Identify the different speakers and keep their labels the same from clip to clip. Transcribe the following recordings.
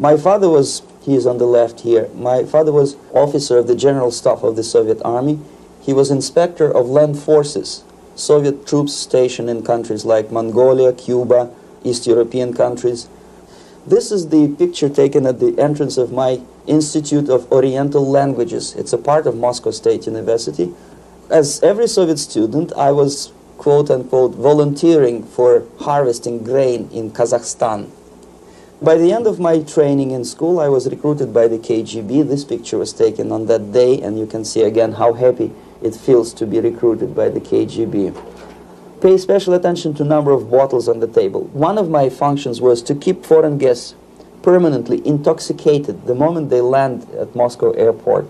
Speaker 1: My father was, he is on the left here, my father was officer of the General Staff of the Soviet Army. He was inspector of land forces, Soviet troops stationed in countries like Mongolia, Cuba, East European countries. This is the picture taken at the entrance of my Institute of Oriental Languages. It's a part of Moscow State University. As every Soviet student, I was, quote-unquote, volunteering for harvesting grain in Kazakhstan. By the end of my training in school, I was recruited by the KGB. This picture was taken on that day, and you can see again how happy it feels to be recruited by the KGB. Pay special attention to number of bottles on the table. One of my functions was to keep foreign guests permanently intoxicated the moment they land at Moscow airport.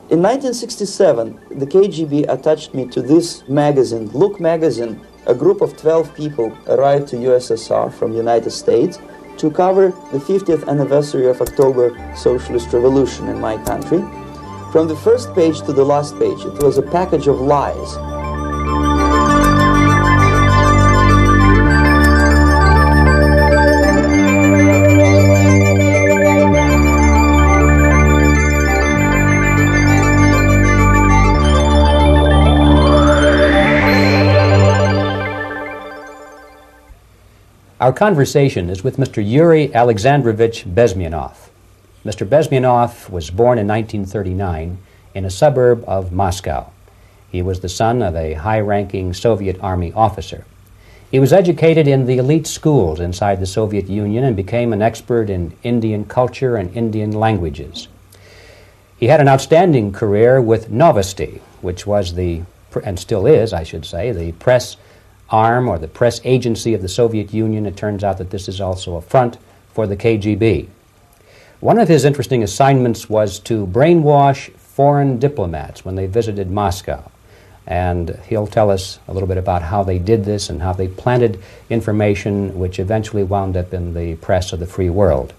Speaker 1: In 1967, the KGB attached me to this magazine, Look magazine. A group of 12 people arrived to USSR from United States to cover the 50th anniversary of October Socialist Revolution in my country. From the first page to the last page, it was a package of lies.
Speaker 2: Our conversation is with Mr. Yuri Alexandrovich Bezmenov. Mr. Bezmenov was born in 1939 in a suburb of Moscow. He was the son of a high-ranking Soviet Army officer. He was educated in the elite schools inside the Soviet Union and became an expert in Indian culture and Indian languages. He had an outstanding career with Novosti, which was the, and still is, I should say, the press arm or the press agency of the Soviet Union. It turns out that this is also a front for the KGB. One of his interesting assignments was to brainwash foreign diplomats when they visited Moscow. And he'll tell us a little bit about how they did this and how they planted information which eventually wound up in the press of the free world.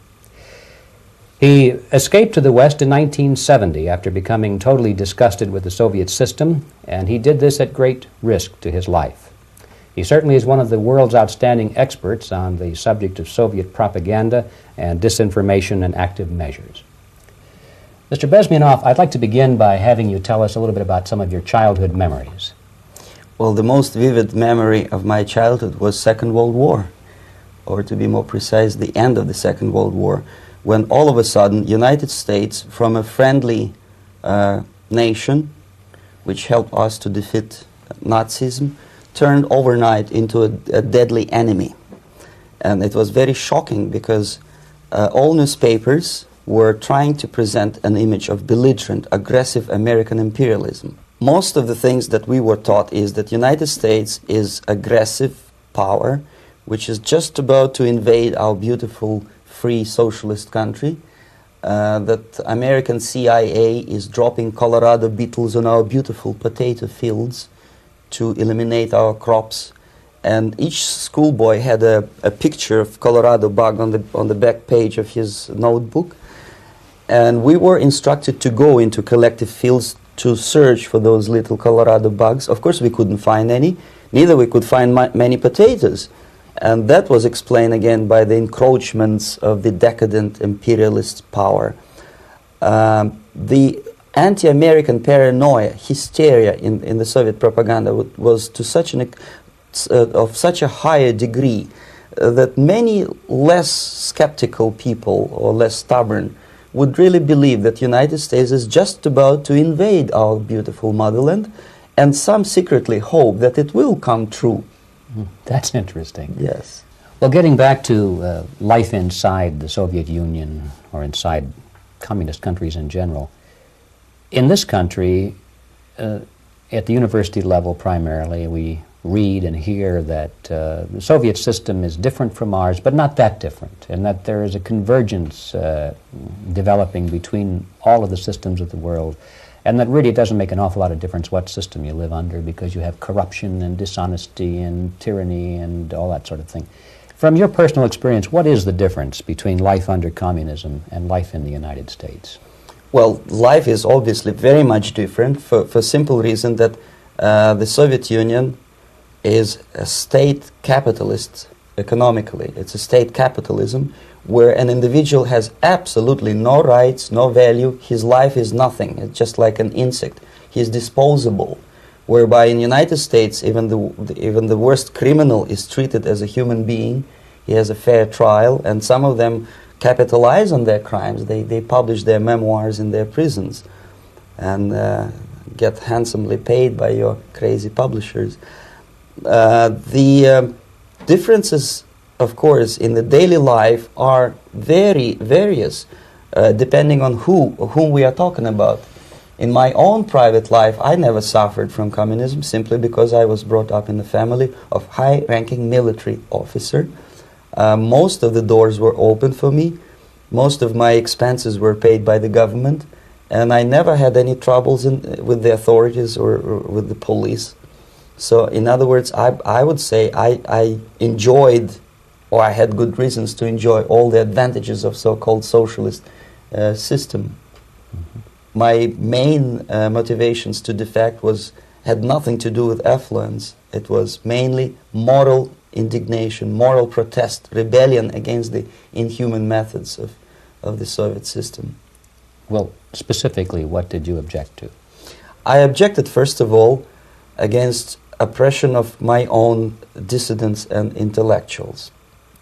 Speaker 2: He escaped to the West in 1970 after becoming totally disgusted with the Soviet system, and he did this at great risk to his life. He certainly is one of the world's outstanding experts on the subject of Soviet propaganda and disinformation and active measures. Mr. Bezmenov, I'd like to begin by having you tell us a little bit about some of your childhood memories.
Speaker 1: Well, the most vivid memory of my childhood was Second World War, or to be more precise, the end of the Second World War, when all of a sudden United States, from a friendly nation, which helped us to defeat Nazism, turned overnight into a deadly enemy. And it was very shocking because all newspapers were trying to present an image of belligerent, aggressive American imperialism. Most of the things that we were taught is that United States is aggressive power, which is just about to invade our beautiful, free, socialist country, that American CIA is dropping Colorado beetles on our beautiful potato fields to eliminate our crops, and each schoolboy had a picture of Colorado bug on the back page of his notebook, and we were instructed to go into collective fields to search for those little Colorado bugs. Of course we couldn't find any, neither we could find many potatoes, and that was explained again by the encroachments of the decadent imperialist power. The anti-American paranoia, hysteria in the Soviet propaganda was to such of such a higher degree that many less skeptical people or less stubborn would really believe that United States is just about to invade our beautiful motherland, and some secretly hope that it will come true.
Speaker 2: That's interesting.
Speaker 1: Yes.
Speaker 2: Well, getting back to life inside the Soviet Union or inside communist countries in general, in this country, at the university level primarily, we read and hear that the Soviet system is different from ours, but not that different, and that there is a convergence developing between all of the systems of the world, and that really it doesn't make an awful lot of difference what system you live under because you have corruption and dishonesty and tyranny and all that sort of thing. From your personal experience, what is the difference between life under communism and life in the United States?
Speaker 1: Well, life is obviously very much different for simple reason that the Soviet Union is a state capitalist economically. It's a state capitalism where an individual has absolutely no rights, no value, his life is nothing, it's just like an insect. He's disposable, whereby in the United States even the worst criminal is treated as a human being. He has a fair trial, and some of them capitalize on their crimes. They publish their memoirs in their prisons and get handsomely paid by your crazy publishers. The differences, of course, in the daily life are very various, depending on whom we are talking about. In my own private life, I never suffered from communism simply because I was brought up in a family of high-ranking military officer. Most of the doors were open for me. Most of my expenses were paid by the government, and I never had any troubles with the authorities or with the police. So, in other words, I would say I enjoyed, or I had good reasons to enjoy, all the advantages of so-called socialist system. Mm-hmm. My main motivations to defect had nothing to do with affluence. It was mainly moral indignation, moral protest, rebellion against the inhuman methods of the Soviet system.
Speaker 2: Well, specifically, what did you object to?
Speaker 1: I objected, first of all, against oppression of my own dissidents and intellectuals.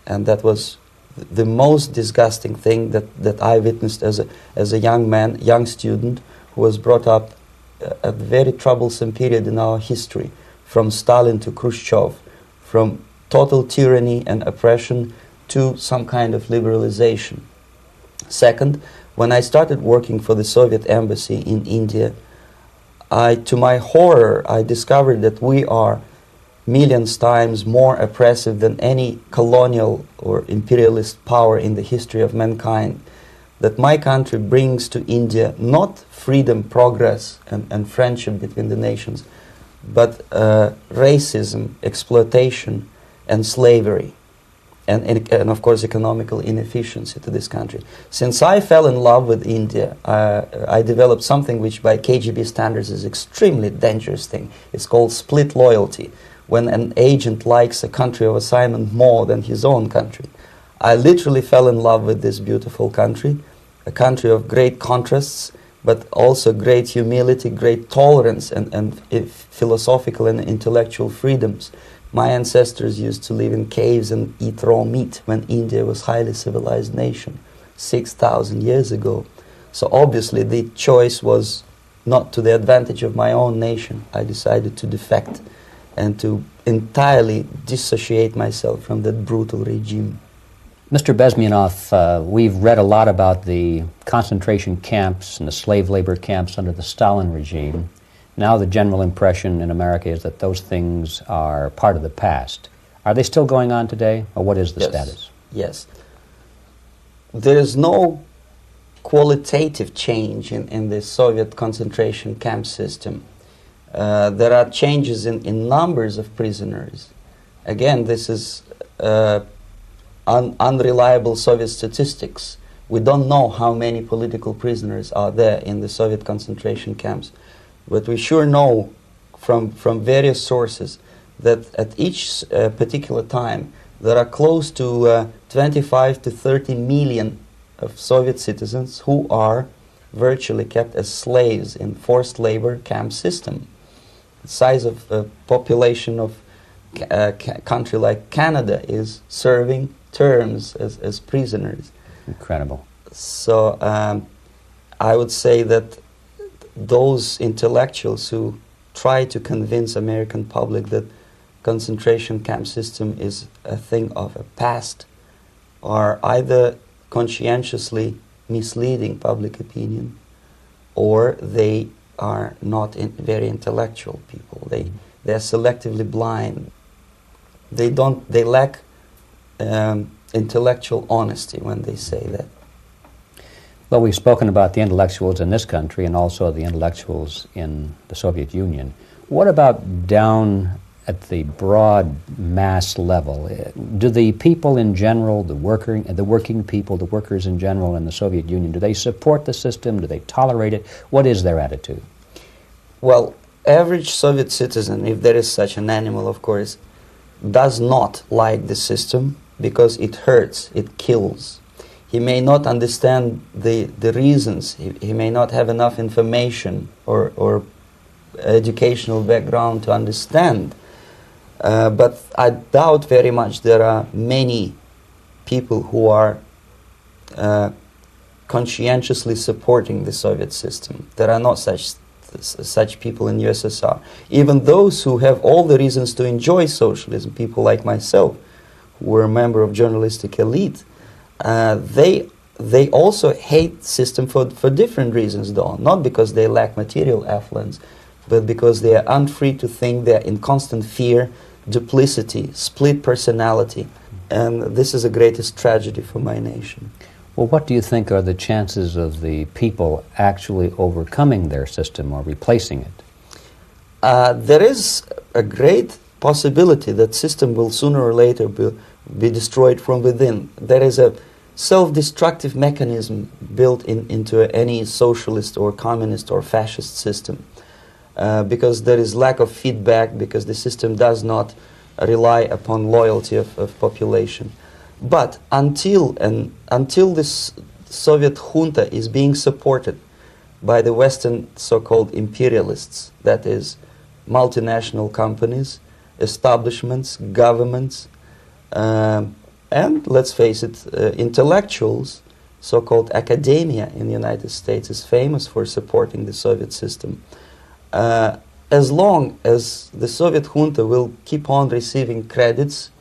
Speaker 1: And that was the most disgusting thing that I witnessed as a young man, young student, who was brought up at a very troublesome period in our history, from Stalin to Khrushchev, from total tyranny and oppression to some kind of liberalization. Second, when I started working for the Soviet embassy in India, to my horror, I discovered that we are millions times more oppressive than any colonial or imperialist power in the history of mankind. That my country brings to India not freedom, progress, and friendship between the nations, but racism, exploitation, and slavery, and of course economical inefficiency to this country. Since I fell in love with India, I developed something which by KGB standards is extremely dangerous thing. It's called split loyalty, when an agent likes a country of assignment more than his own country. I literally fell in love with this beautiful country, a country of great contrasts, but also great humility, great tolerance, and philosophical and intellectual freedoms. My ancestors used to live in caves and eat raw meat when India was a highly civilized nation 6,000 years ago. So obviously the choice was not to the advantage of my own nation. I decided to defect and to entirely dissociate myself from that brutal regime.
Speaker 2: Mr. Bezmenov, we've read a lot about the concentration camps and the slave labor camps under the Stalin regime. Now the general impression in America is that those things are part of the past. Are they still going on today, or what is the status?
Speaker 1: Yes. There is no qualitative change in the Soviet concentration camp system. There are changes in numbers of prisoners. Again, this is unreliable Soviet statistics. We don't know how many political prisoners are there in the Soviet concentration camps. But we sure know from various sources that at each particular time there are close to 25 to 30 million of Soviet citizens who are virtually kept as slaves in forced labor camp system. The size of the population of a country like Canada is serving terms as prisoners.
Speaker 2: Incredible.
Speaker 1: So I would say that those intellectuals who try to convince American public that concentration camp system is a thing of a past are either conscientiously misleading public opinion, or they are not very intellectual people. They're selectively blind. They lack intellectual honesty when they say that.
Speaker 2: Well, we've spoken about the intellectuals in this country and also the intellectuals in the Soviet Union. What about down at the broad mass level? Do the people in general, the working people, the workers in general in the Soviet Union, do they support the system? Do they tolerate it? What is their attitude?
Speaker 1: Well, average Soviet citizen, if there is such an animal, of course, does not like the system because it hurts, it kills. he may not understand the reasons. He may not have enough information or educational background to understand. But I doubt very much there are many people who are conscientiously supporting the Soviet system. There are not such people in USSR. Even those who have all the reasons to enjoy socialism, people like myself, who were a member of journalistic elite, they also hate system for different reasons, though. Not because they lack material affluence, but because they are unfree to think, they are in constant fear, duplicity, split personality. And this is the greatest tragedy for my nation.
Speaker 2: Well, what do you think are the chances of the people actually overcoming their system or replacing it?
Speaker 1: There is a great possibility that system will sooner or later be destroyed from within. There is a self-destructive mechanism built into any socialist or communist or fascist system, because there is lack of feedback, because the system does not rely upon loyalty of population. But until this Soviet junta is being supported by the Western so-called imperialists, that is, multinational companies, establishments, governments, and let's face it, intellectuals, so-called academia in the United States is famous for supporting the Soviet system. As long as the Soviet junta will keep on receiving credits,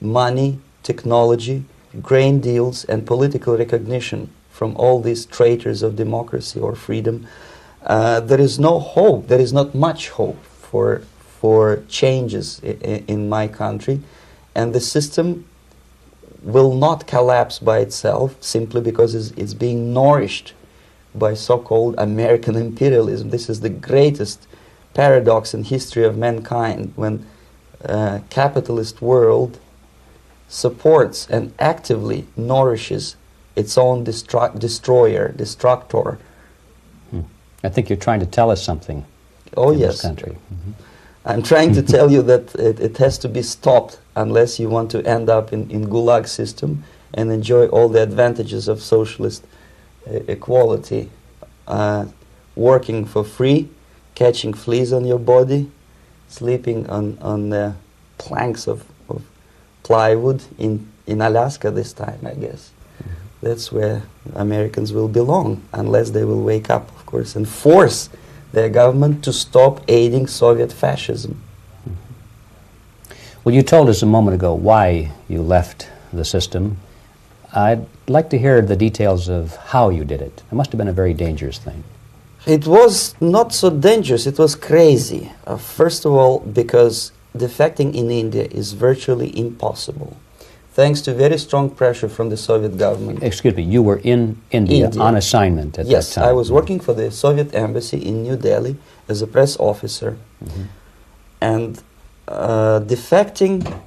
Speaker 1: money, technology, grain deals, and political recognition from all these traitors of democracy or freedom, there is no hope, there is not much hope for changes in my country, and the system will not collapse by itself simply because it's being nourished by so-called American imperialism. This is the greatest paradox in history of mankind, when capitalist world supports and actively nourishes its own destroyer, destructor.
Speaker 2: I think you're trying to tell us something in this country. Mm-hmm.
Speaker 1: I'm trying to tell you that it has to be stopped unless you want to end up in Gulag system and enjoy all the advantages of socialist equality, working for free, catching fleas on your body, sleeping on planks of plywood in Alaska this time, I guess. Mm-hmm. That's where Americans will belong, unless they will wake up, of course, and force their government to stop aiding Soviet fascism.
Speaker 2: Mm-hmm. Well, you told us a moment ago why you left the system. I'd like to hear the details of how you did it. It must have been a very dangerous thing.
Speaker 1: It was not so dangerous, it was crazy. First of all, because defecting in India is virtually impossible, thanks to very strong pressure from the Soviet government.
Speaker 2: Excuse me, you were in India on assignment at that time?
Speaker 1: Yes, I was working for the Soviet embassy in New Delhi as a press officer. Mm-hmm. And defecting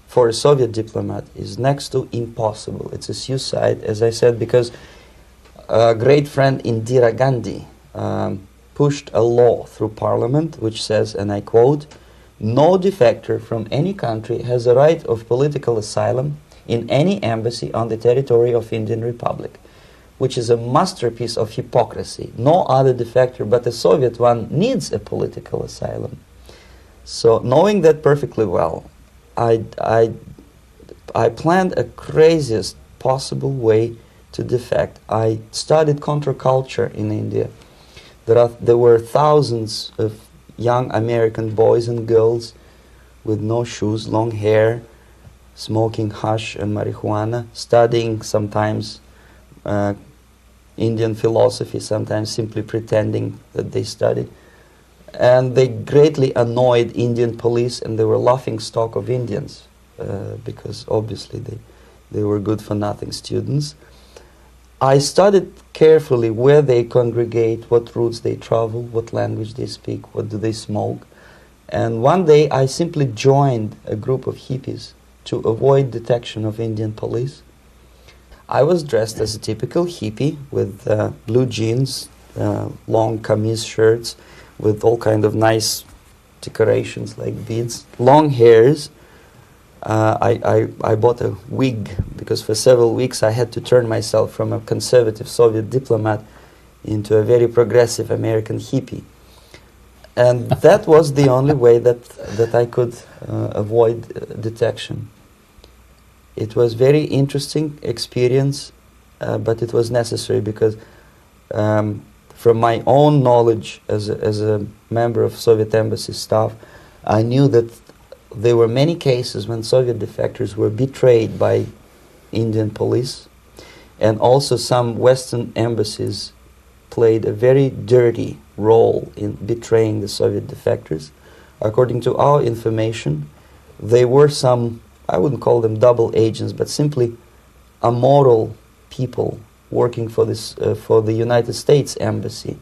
Speaker 1: for a Soviet diplomat is next to impossible. It's a suicide, as I said, because a great friend Indira Gandhi pushed a law through parliament which says, and I quote, "No defector from any country has a right of political asylum in any embassy on the territory of Indian Republic," which is a masterpiece of hypocrisy. No other defector but a Soviet one needs a political asylum. So, knowing that perfectly well, I planned a craziest possible way to defect. I studied counterculture in India. There were thousands of young American boys and girls with no shoes, long hair, smoking hash and marijuana, studying sometimes Indian philosophy, sometimes simply pretending that they studied. And they greatly annoyed Indian police, and they were laughing stock of Indians because obviously they were good-for-nothing students. I studied carefully where they congregate, what routes they travel, what language they speak, what do they smoke. And one day I simply joined a group of hippies to avoid detection of Indian police. I was dressed as a typical hippie with blue jeans, long kameez shirts with all kind of nice decorations like beads, long hairs, I bought a wig because for several weeks I had to turn myself from a conservative Soviet diplomat into a very progressive American hippie. And that was the only way that I could avoid detection. It was very interesting experience, but it was necessary because from my own knowledge as a member of Soviet embassy staff, I knew that there were many cases when Soviet defectors were betrayed by Indian police, and also some Western embassies played a very dirty role in betraying the Soviet defectors. According to our information, they were some, I wouldn't call them double agents, but simply amoral people working for this for the United States Embassy,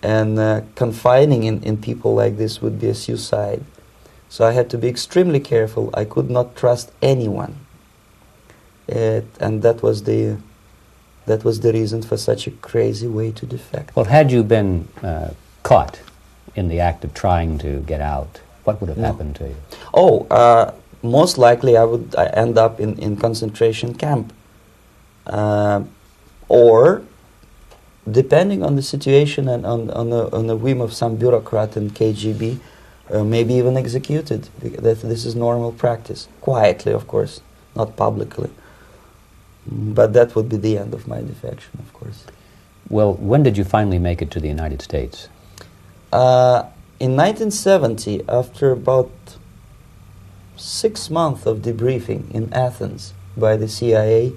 Speaker 1: and confiding in people like this would be a suicide. So I had to be extremely careful. I could not trust anyone, and that was the reason for such a crazy way to defect.
Speaker 2: Well, had you been caught in the act of trying to get out, what would have happened to you?
Speaker 1: Oh, most likely I would end up in concentration camp. Or, depending on the situation and on the whim of some bureaucrat in KGB, maybe even executed. This is normal practice. Quietly, of course, not publicly. But that would be the end of my defection, of course.
Speaker 2: Well, when did you finally make it to the United States?
Speaker 1: In 1970, after about 6 months of debriefing in Athens by the CIA,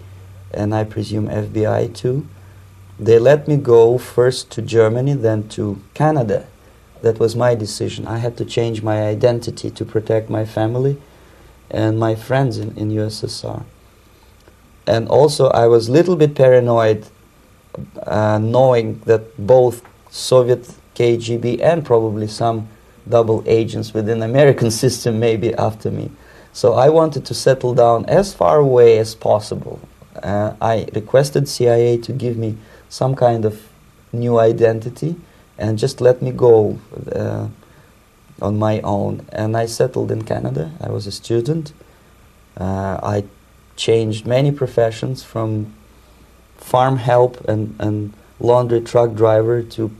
Speaker 1: and I presume FBI too, they let me go first to Germany, then to Canada. That was my decision. I had to change my identity to protect my family and my friends in USSR. And also I was a little bit paranoid, knowing that both Soviet KGB and probably some double agents within the American system may be after me. So I wanted to settle down as far away as possible. I requested CIA to give me some kind of new identity and just let me go on my own. And I settled in Canada. I was a student. I changed many professions, from farm help and laundry truck driver to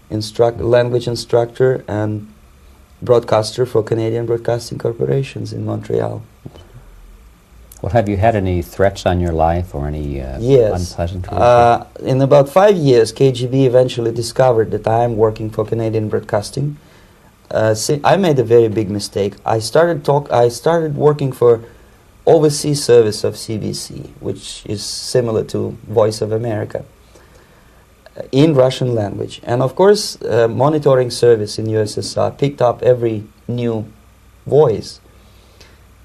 Speaker 1: language instructor and broadcaster for Canadian Broadcasting Corporations in Montreal.
Speaker 2: Well, have you had any threats on your life or any
Speaker 1: yes.
Speaker 2: unpleasantries?
Speaker 1: In about 5 years, KGB eventually discovered that I am working for Canadian Broadcasting. I made a very big mistake. I started working for overseas service of CBC, which is similar to Voice of America, in Russian language. And of course, monitoring service in USSR picked up every new voice.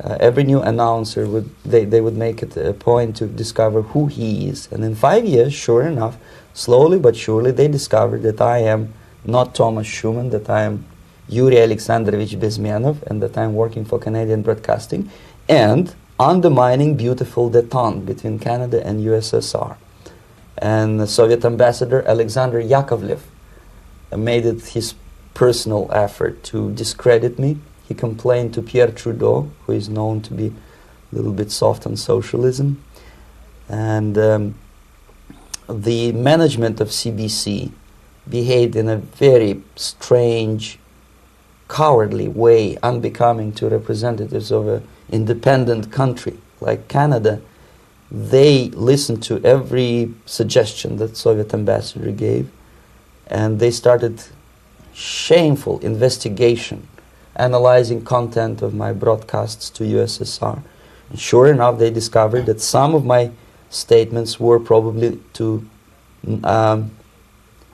Speaker 1: Every new announcer they would make it a point to discover who he is. And in 5 years, sure enough, slowly but surely, they discovered that I am not Thomas Schumann, that I am Yuri Alexandrovich Bezmenov, and that I am working for Canadian Broadcasting, and undermining beautiful détente between Canada and USSR. And the Soviet ambassador Alexander Yakovlev made it his personal effort to discredit me. He complained to Pierre Trudeau, who is known to be a little bit soft on socialism. And the management of CBC behaved in a very strange, cowardly way, unbecoming to representatives of an independent country like Canada. They listened to every suggestion that Soviet ambassador gave, and they started shameful investigation, analyzing content of my broadcasts to USSR. And sure enough, they discovered that some of my statements were probably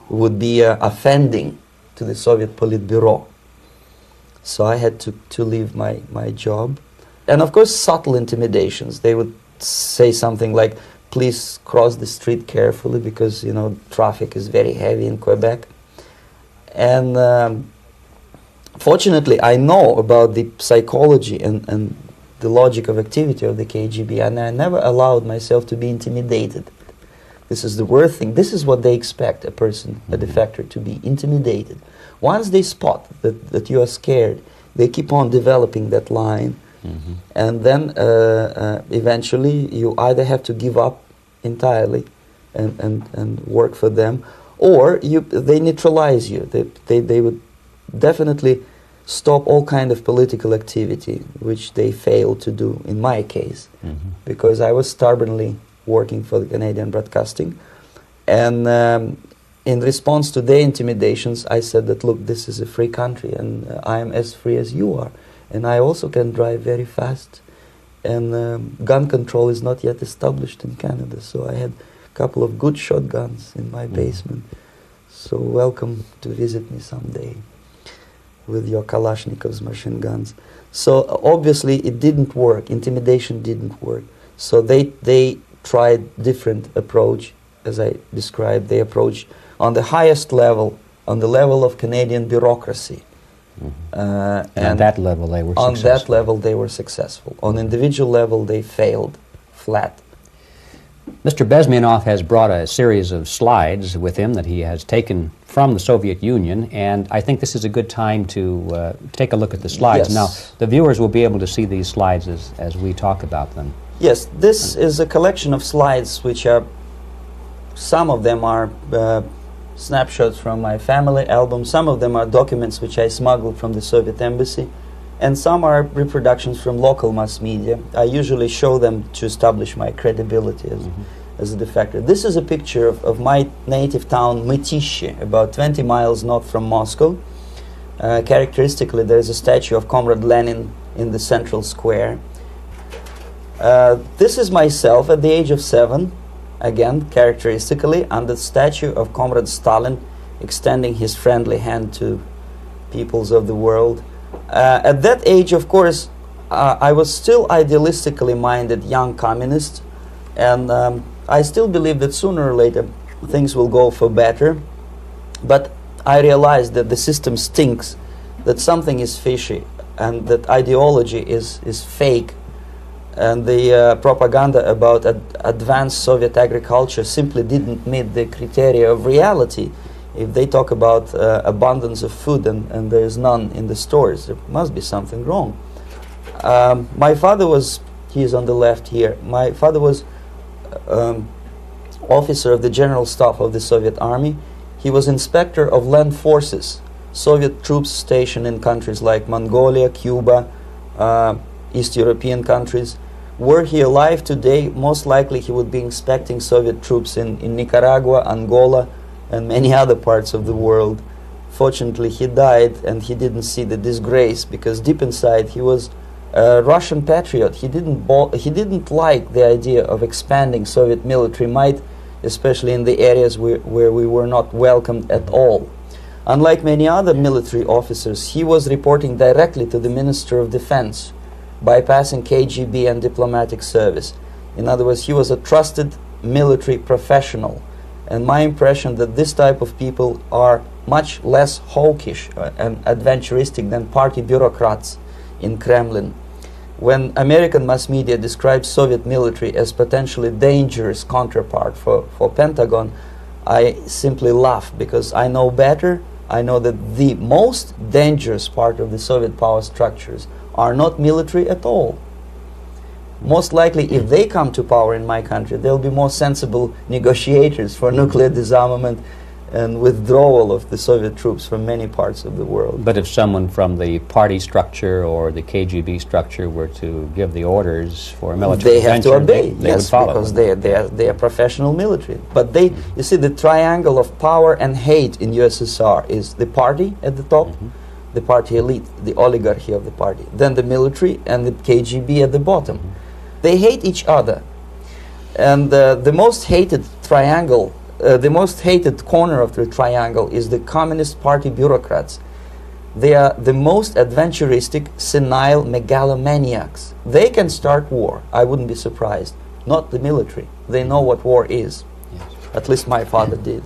Speaker 1: would be offending to the Soviet Politburo. So I had to leave my job. And of course, subtle intimidations. They would say something like, please cross the street carefully because, you know, traffic is very heavy in Quebec. And fortunately, I know about the psychology and the logic of activity of the KGB, and I never allowed myself to be intimidated. This is the worst thing. This is what they expect a person, a defector, to be intimidated. Once they spot that you are scared, they keep on developing that line And then eventually you either have to give up entirely and work for them, or they neutralize you. They would definitely stop all kind of political activity, which they failed to do in my case, because I was stubbornly working for the Canadian Broadcasting. And in response to their intimidations, I said that, look, this is a free country, and I am as free as you are. And I also can drive very fast. And gun control is not yet established in Canada, so I had a couple of good shotguns in my basement. So welcome to visit me someday with your Kalashnikov's machine guns. So obviously it didn't work. Intimidation didn't work. So they tried different approach, as I described. They approached on the highest level, on the level of Canadian bureaucracy.
Speaker 2: And on that level they were successful.
Speaker 1: On that level they were successful. On individual level they failed flat.
Speaker 2: Mr. Bezmenov has brought a series of slides with him that he has taken from the Soviet Union, and I think this is a good time to take a look at the slides.
Speaker 1: Yes.
Speaker 2: Now, the viewers will be able to see these slides as we talk about them.
Speaker 1: Yes, this is a collection of slides which are, some of them are snapshots from my family album, some of them are documents which I smuggled from the Soviet embassy, and some are reproductions from local mass media. I usually show them to establish my credibility as a defector. This is a picture of my native town, Mytishi, about 20 miles north from Moscow. Characteristically, there is a statue of Comrade Lenin in the central square. This is myself at the age of 7, again, characteristically, under the statue of Comrade Stalin, extending his friendly hand to peoples of the world. At that age, of course, I was still idealistically minded young communist, and I still believe that sooner or later things will go for better. But I realized that the system stinks, that something is fishy, and that ideology is fake, and the propaganda about advanced Soviet agriculture simply didn't meet the criteria of reality. If they talk about abundance of food and there is none in the stores, there must be something wrong. My father was, he is on the left here, my father was officer of the General Staff of the Soviet Army. He was inspector of land forces, Soviet troops stationed in countries like Mongolia, Cuba, East European countries. Were he alive today, most likely he would be inspecting Soviet troops in Nicaragua, Angola, and many other parts of the world. Fortunately, he died and he didn't see the disgrace, because deep inside he was a Russian patriot. He didn't like the idea of expanding Soviet military might, especially in the areas where we were not welcomed at all. Unlike many other military officers, he was reporting directly to the Minister of Defense, bypassing KGB and diplomatic service. In other words, he was a trusted military professional. And my impression that this type of people are much less hawkish and adventuristic than party bureaucrats in Kremlin. When American mass media describes Soviet military as potentially dangerous counterpart for Pentagon, I simply laugh, because I know better. I know that the most dangerous part of the Soviet power structures are not military at all. Most likely, if they come to power in my country, they'll be more sensible negotiators for nuclear disarmament and withdrawal of the Soviet troops from many parts of the world.
Speaker 2: But if someone from the party structure or the KGB structure were to give the orders for a military
Speaker 1: they have to obey,
Speaker 2: they
Speaker 1: yes,
Speaker 2: would follow.
Speaker 1: Because they are professional military. But they, you see, the triangle of power and hate in USSR is the party at the top, the party elite, the oligarchy of the party, then the military and the KGB at the bottom. They hate each other, and the most hated triangle, the most hated corner of the triangle is the Communist Party bureaucrats. They are the most adventuristic, senile megalomaniacs. They can start war, I wouldn't be surprised. Not the military. They know what war is. Yes. At least my father did.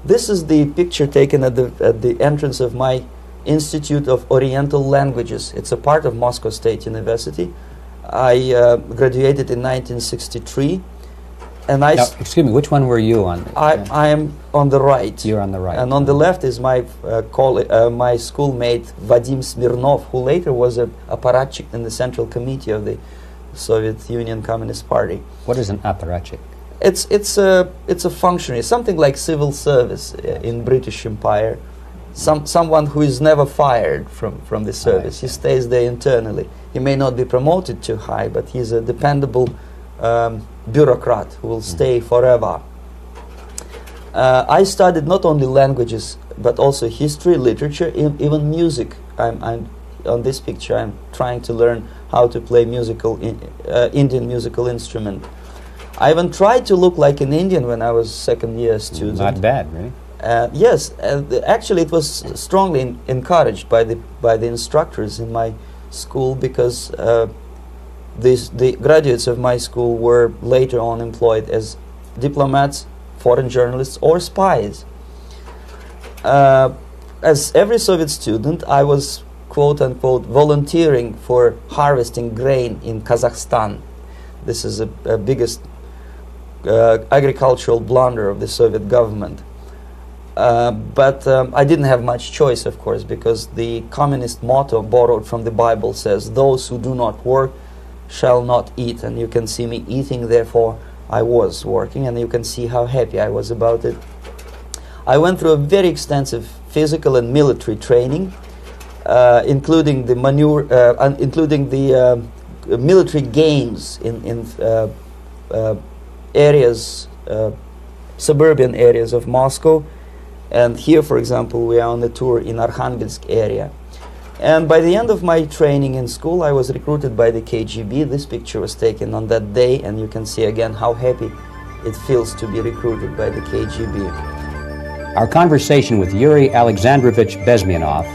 Speaker 1: This is the picture taken at the entrance of my Institute of Oriental Languages. It's a part of Moscow State University. I graduated in 1963. And I,
Speaker 2: Now, excuse me, which one were you on?
Speaker 1: I am on the right.
Speaker 2: You're on the right.
Speaker 1: And on the left is my my schoolmate Vadim Smirnov, who later was a apparatchik in the Central Committee of the Soviet Union Communist Party.
Speaker 2: What is an apparatchik?
Speaker 1: It's a functionary, something like civil service in British Empire. Someone who is never fired from the service. He stays there internally. He may not be promoted too high, but he's a dependable bureaucrat who will stay forever. I studied not only languages but also history, literature, even music. I'm on this picture. I'm trying to learn how to play Indian musical instrument. I even tried to look like an Indian when I was second-year student.
Speaker 2: Not bad, really.
Speaker 1: Yes, actually it was strongly encouraged by the instructors in my school, because the graduates of my school were later on employed as diplomats, foreign journalists, or spies. As every Soviet student, I was quote-unquote volunteering for harvesting grain in Kazakhstan. This is a biggest agricultural blunder of the Soviet government. But I didn't have much choice, of course, because the communist motto borrowed from the Bible says, "Those who do not work shall not eat." And you can see me eating, therefore I was working, and you can see how happy I was about it. I went through a very extensive physical and military training, including the military games in areas, suburban areas of Moscow. And here, for example, we are on a tour in Arkhangelsk area. And by the end of my training in school, I was recruited by the KGB. This picture was taken on that day, and you can see again how happy it feels to be recruited by the KGB.
Speaker 2: Our conversation with Yuri Alexandrovich Bezmenov,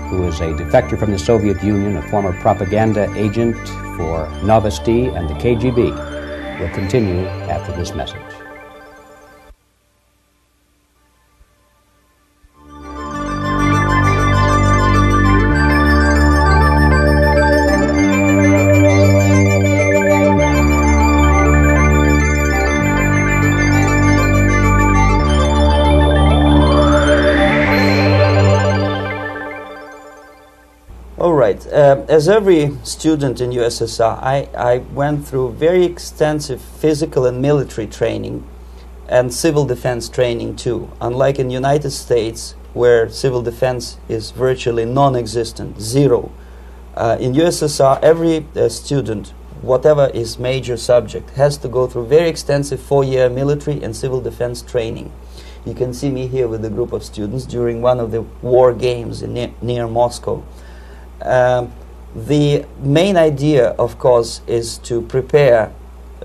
Speaker 2: who is a defector from the Soviet Union, a former propaganda agent for Novosti and the KGB, will continue after this message.
Speaker 1: As every student in USSR, I went through very extensive physical and military training and civil defense training too. Unlike in the United States, where civil defense is virtually non-existent, zero. In USSR, every student, whatever his major subject, has to go through very extensive 4-year military and civil defense training. You can see me here with a group of students during one of the war games near Moscow. The main idea, of course, is to prepare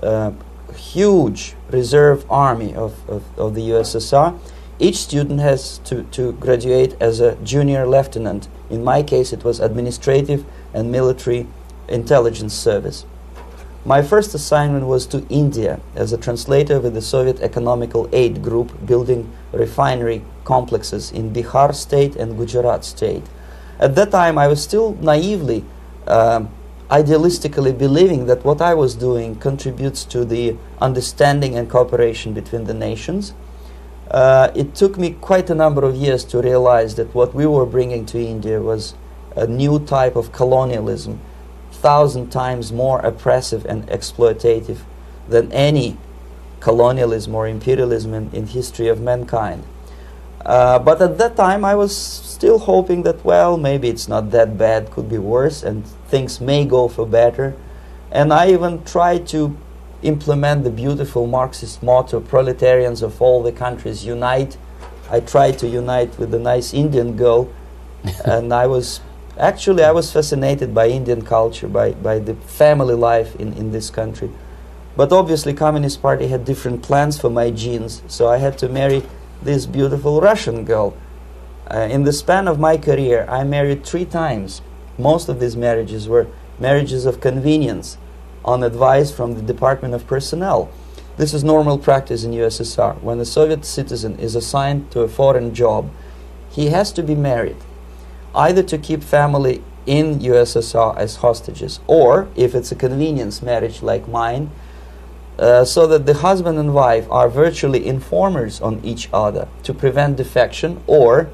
Speaker 1: a huge reserve army of the USSR. Each student has to graduate as a junior lieutenant. In my case, it was administrative and military intelligence service. My first assignment was to India as a translator with the Soviet Economical Aid Group, building refinery complexes in Bihar state and Gujarat state. At that time, I was still naively, idealistically believing that what I was doing contributes to the understanding and cooperation between the nations. It took me quite a number of years to realize that what we were bringing to India was a new type of colonialism, 1,000 times more oppressive and exploitative than any colonialism or imperialism in history of mankind. But at that time, I was still hoping that, well, maybe it's not that bad, could be worse, and things may go for better. And I even tried to implement the beautiful Marxist motto, "Proletarians of all the countries unite." I tried to unite with a nice Indian girl, and I was fascinated by Indian culture, by the family life in this country. But obviously, Communist Party had different plans for my genes, so I had to marry this beautiful Russian girl. In the span of my career, I married 3 times. Most of these marriages were marriages of convenience, on advice from the Department of Personnel. This is normal practice in USSR. When a Soviet citizen is assigned to a foreign job, he has to be married, either to keep family in USSR as hostages, or, if it's a convenience marriage like mine, so that the husband and wife are virtually informers on each other to prevent defection or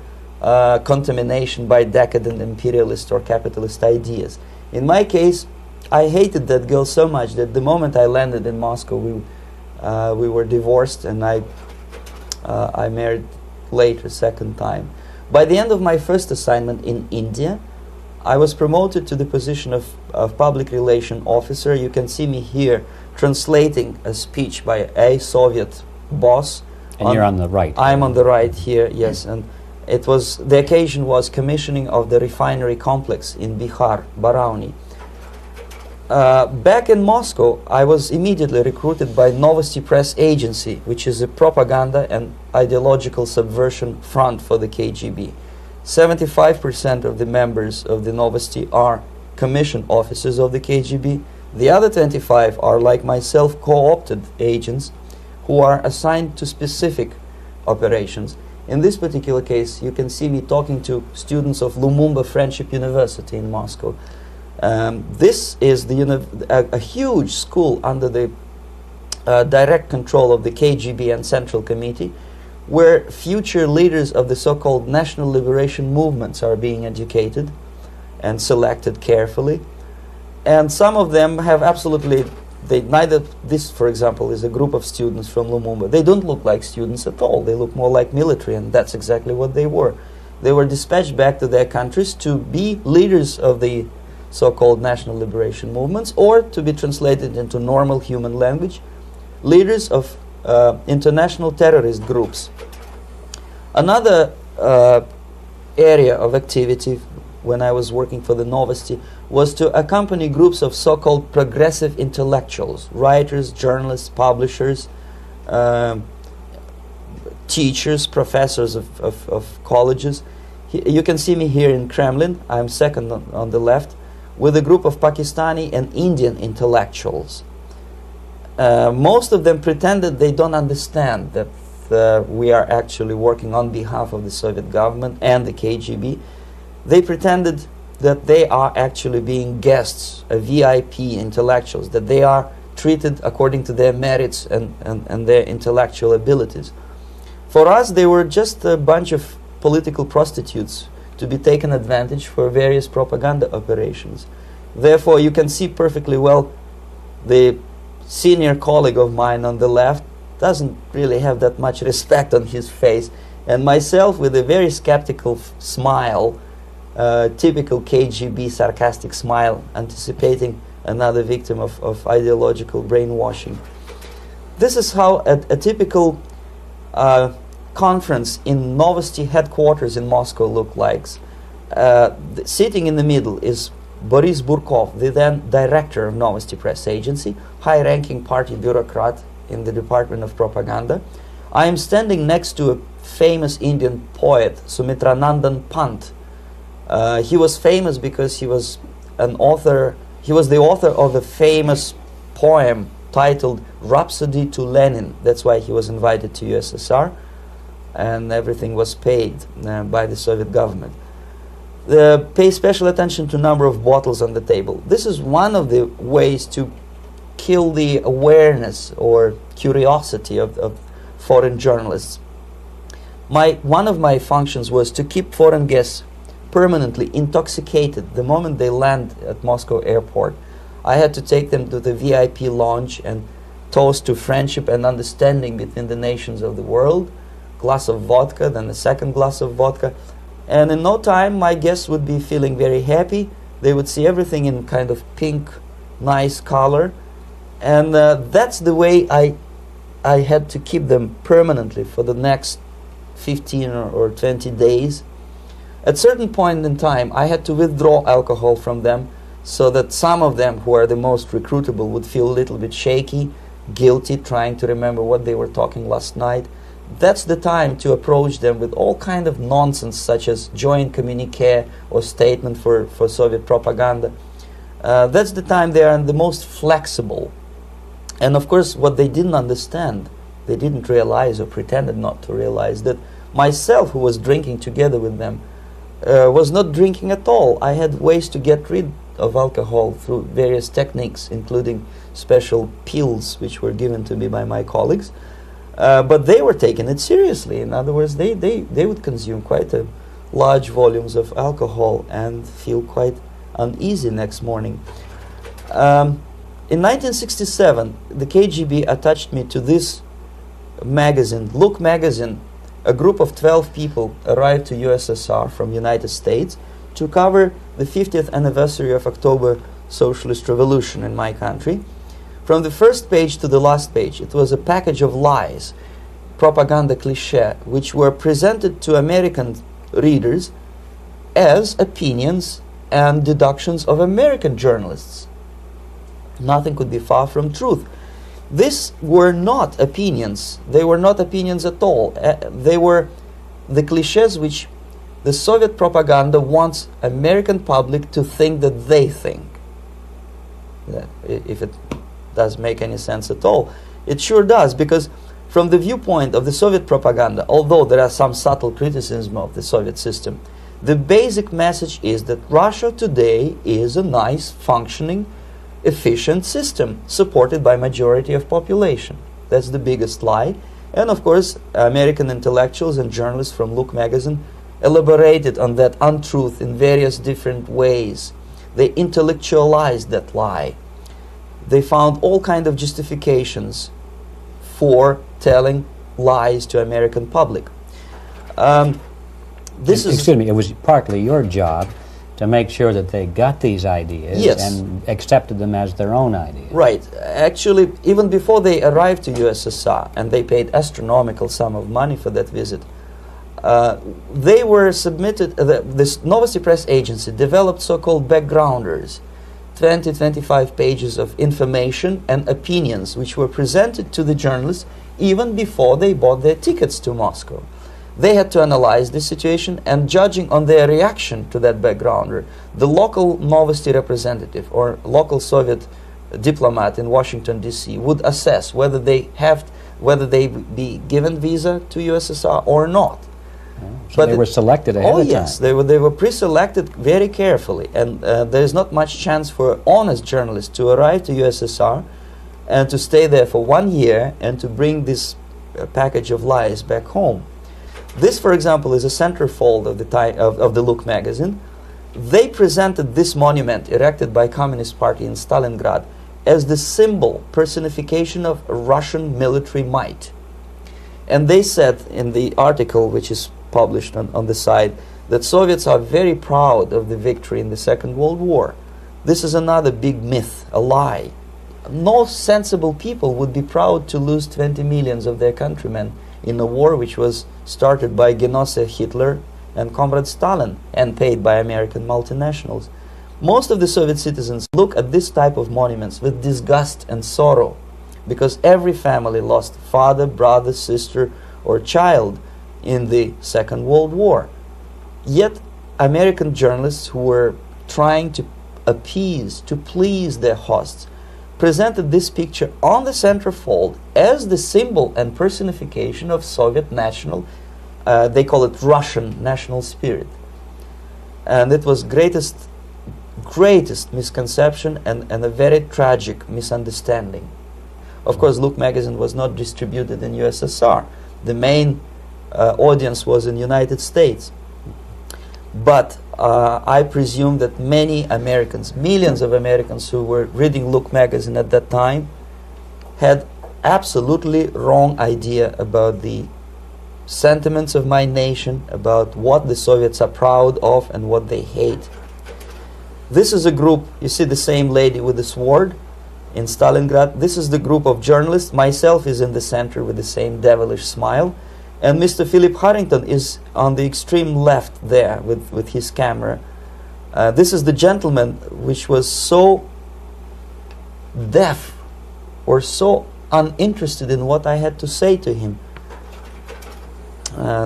Speaker 1: contamination by decadent imperialist or capitalist ideas. In my case, I hated that girl so much that the moment I landed in Moscow, we were divorced, and I married later, second time. By the end of my first assignment in India, I was promoted to the position of public relation officer. You can see me here translating a speech by a Soviet boss.
Speaker 2: And you're on the right.
Speaker 1: I'm on the right here, yes. And it was, the occasion was commissioning of the refinery complex in Bihar, Barauni. Back in Moscow, I was immediately recruited by Novosti Press Agency, which is a propaganda and ideological subversion front for the KGB. 75% of the members of the Novosti are commissioned officers of the KGB. The other 25 are, like myself, co-opted agents who are assigned to specific operations. In this particular case, you can see me talking to students of Lumumba Friendship University in Moscow. This is a huge school under the direct control of the KGB and Central Committee, where future leaders of the so-called national liberation movements are being educated and selected carefully. And some of them have absolutely, this, for example, is a group of students from Lumumba. They don't look like students at all. They look more like military, and that's exactly what they were. They were dispatched back to their countries to be leaders of the so-called national liberation movements, or to be translated into normal human language, leaders of international terrorist groups. Another area of activity when I was working for the Novosti was to accompany groups of so-called progressive intellectuals, writers, journalists, publishers, teachers, professors of colleges. You can see me here in Kremlin. I'm second on the left, with a group of Pakistani and Indian intellectuals. Most of them pretended they don't understand that we are actually working on behalf of the Soviet government and the KGB. They pretended that they are actually being guests, VIP intellectuals, that they are treated according to their merits and their intellectual abilities. For us, they were just a bunch of political prostitutes to be taken advantage for various propaganda operations. Therefore, you can see perfectly well the senior colleague of mine on the left doesn't really have that much respect on his face, and myself with a very skeptical smile, typical KGB sarcastic smile, anticipating another victim of ideological brainwashing. This is how a typical conference in Novosti headquarters in Moscow looked like. Sitting in the middle is Boris Burkov, the then director of Novosti Press Agency, high-ranking party bureaucrat in the Department of Propaganda. I am standing next to a famous Indian poet, Sumitranandan Pant. He was famous because he was an author. He was the author of a famous poem titled Rhapsody to Lenin. That's why he was invited to USSR, and everything was paid by the Soviet government. Pay special attention to number of bottles on the table. This is one of the ways to kill the awareness or curiosity of foreign journalists. One of my functions was to keep foreign guests permanently intoxicated the moment they land at Moscow airport. I had to take them to the VIP lounge and toast to friendship and understanding between the nations of the world. Glass of vodka, then a second glass of vodka. And in no time, my guests would be feeling very happy. They would see everything in kind of pink, nice color. And that's the way I had to keep them permanently for the next 15 or 20 days. At certain point in time, I had to withdraw alcohol from them so that some of them, who are the most recruitable, would feel a little bit shaky, guilty, trying to remember what they were talking last night. That's the time to approach them with all kind of nonsense, such as joint communique or statement for Soviet propaganda. That's the time they are the most flexible. And of course, what they didn't understand, they didn't realize or pretended not to realize, that myself, who was drinking together with them, was not drinking at all. I had ways to get rid of alcohol through various techniques, including special pills which were given to me by my colleagues. But they were taking it seriously. In other words, they would consume quite large volumes of alcohol and feel quite uneasy next morning. In 1967, the KGB attached me to this magazine, Look magazine. A group of 12 people arrived to USSR from United States to cover the 50th anniversary of October Socialist Revolution in my country. From the first page to the last page, it was a package of lies, propaganda cliché, which were presented to American readers as opinions and deductions of American journalists. Nothing could be far from truth. These were not opinions. They were not opinions at all. They were the clichés which the Soviet propaganda wants American public to think that they think. If it does make any sense at all. It sure does, because from the viewpoint of the Soviet propaganda, although there are some subtle criticism of the Soviet system, the basic message is that Russia today is a nice, functioning, efficient system supported by majority of population. That's the biggest lie. And of course, American intellectuals and journalists from Look magazine elaborated on that untruth in various different ways. They intellectualized that lie. They found all kind of justifications for telling lies to American public.
Speaker 2: Excuse me, it was partly your job to make sure that they got these ideas,
Speaker 1: yes,
Speaker 2: and accepted them as their own ideas.
Speaker 1: Right. Actually, even before they arrived to USSR, and they paid astronomical sum of money for that visit, they were submitted, this Novosti Press Agency developed so-called backgrounders, 20-25 pages of information and opinions which were presented to the journalists even before they bought their tickets to Moscow. They had to analyze the situation, and judging on their reaction to that backgrounder, the local Novosti representative or local Soviet diplomat in Washington, D.C. would assess whether they be given visa to USSR or not.
Speaker 2: So they were selected ahead of time.
Speaker 1: Oh yes, they were pre-selected very carefully, and there is not much chance for honest journalists to arrive to USSR and to stay there for 1 year and to bring this package of lies back home. This, for example, is a centerfold of the Look magazine. They presented this monument erected by Communist Party in Stalingrad as the symbol, personification of Russian military might. And they said in the article, which is published on the site, that Soviets are very proud of the victory in the Second World War. This is another big myth, a lie. No sensible people would be proud to lose 20 millions of their countrymen in a war which was started by Genoese Hitler and Comrade Stalin and paid by American multinationals. Most of the Soviet citizens look at this type of monuments with disgust and sorrow, because every family lost father, brother, sister, or child in the Second World War. Yet American journalists who were trying to appease, to please their hosts, presented this picture on the centerfold as the symbol and personification of Soviet national, they call it Russian national spirit. And it was greatest misconception and a very tragic misunderstanding. Of course, Look magazine was not distributed in USSR. The main audience was in United States. But I presume that many Americans, millions of Americans who were reading Look magazine at that time, had absolutely wrong idea about the sentiments of my nation, about what the Soviets are proud of and what they hate. This is a group, you see the same lady with the sword in Stalingrad. This is the group of journalists. Myself is in the center with the same devilish smile. And Mr. Philip Harrington is on the extreme left there with his camera. This is the gentleman which was so deaf or so uninterested in what I had to say to him.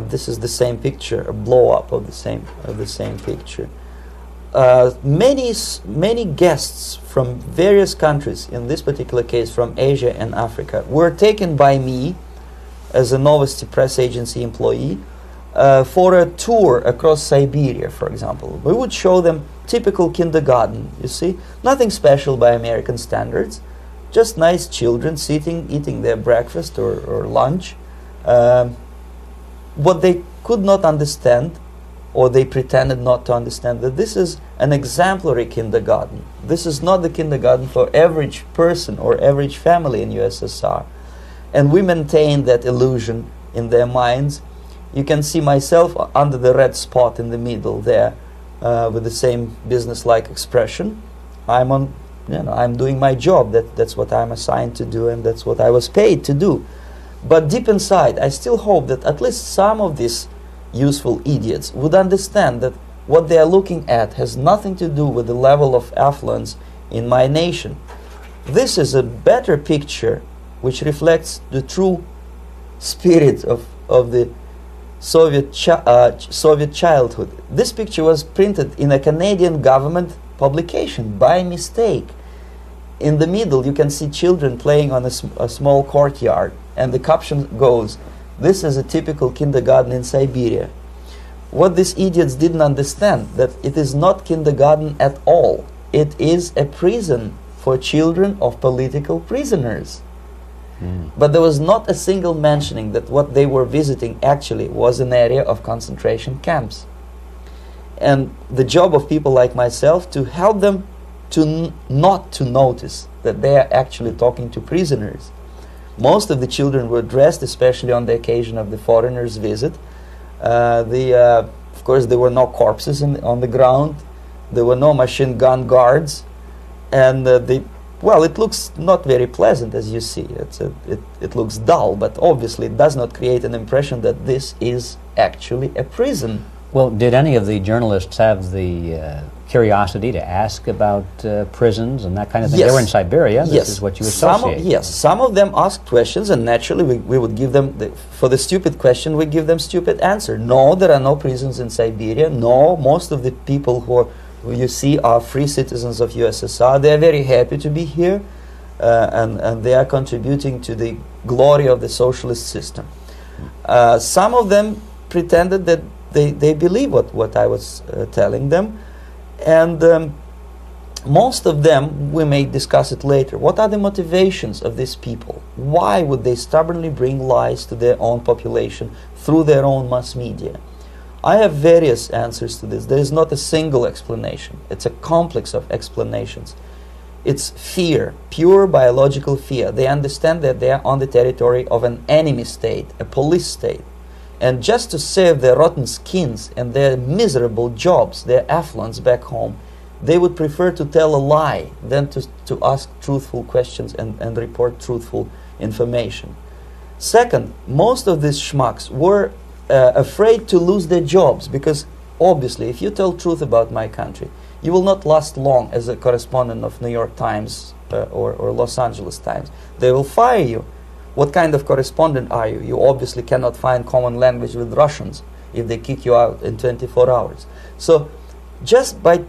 Speaker 1: This is the same picture, a blow-up of the same picture. Many guests from various countries, in this particular case from Asia and Africa, were taken by me as a Novosti Press Agency employee for a tour across Siberia, for example. We would show them typical kindergarten, you see, nothing special by American standards, just nice children sitting, eating their breakfast or lunch. What they could not understand, or they pretended not to understand, that this is an exemplary kindergarten. This is not the kindergarten for average person or average family in USSR. And we maintain that illusion in their minds. You can see myself under the red spot in the middle there, with the same business-like expression. I'm doing my job. That's what I'm assigned to do, and that's what I was paid to do. But deep inside, I still hope that at least some of these useful idiots would understand that what they are looking at has nothing to do with the level of affluence in my nation. This is a better picture which reflects the true spirit of the Soviet childhood. This picture was printed in a Canadian government publication by mistake. In the middle you can see children playing on a small courtyard, and the caption goes, "This is a typical kindergarten in Siberia." What these idiots didn't understand, that it is not kindergarten at all. It is a prison for children of political prisoners. But there was not a single mentioning that what they were visiting actually was an area of concentration camps. And the job of people like myself to help them to not to notice that they are actually talking to prisoners. Most of the children were dressed, especially on the occasion of the foreigners' visit. Of course, there were no corpses on the ground. There were no machine gun guards, and it looks not very pleasant, as you see. It looks dull, but obviously it does not create an impression that this is actually a prison.
Speaker 2: Well, did any of the journalists have the curiosity to ask about prisons and that kind of thing?
Speaker 1: Yes.
Speaker 2: They were in Siberia. This
Speaker 1: Yes.
Speaker 2: is what you associate.
Speaker 1: Yes, some of them asked questions, and naturally we would give them, for the stupid question, we give them stupid answer. No, there are no prisons in Siberia. No, most of the people who you see are free citizens of USSR. They are very happy to be here, and they are contributing to the glory of the socialist system. Some of them pretended that they believe what I was telling them, and most of them, we may discuss it later, what are the motivations of these people? Why would they stubbornly bring lies to their own population through their own mass media? I have various answers to this. There is not a single explanation. It's a complex of explanations. It's fear, pure biological fear. They understand that they are on the territory of an enemy state, a police state. And just to save their rotten skins and their miserable jobs, their affluence back home, they would prefer to tell a lie than to ask truthful questions and report truthful information. Second, most of these schmucks were afraid to lose their jobs, because obviously if you tell truth about my country, you will not last long as a correspondent of New York Times or Los Angeles Times. They will fire you. What kind of correspondent are you? You obviously cannot find common language with Russians if they kick you out in 24 hours. So just by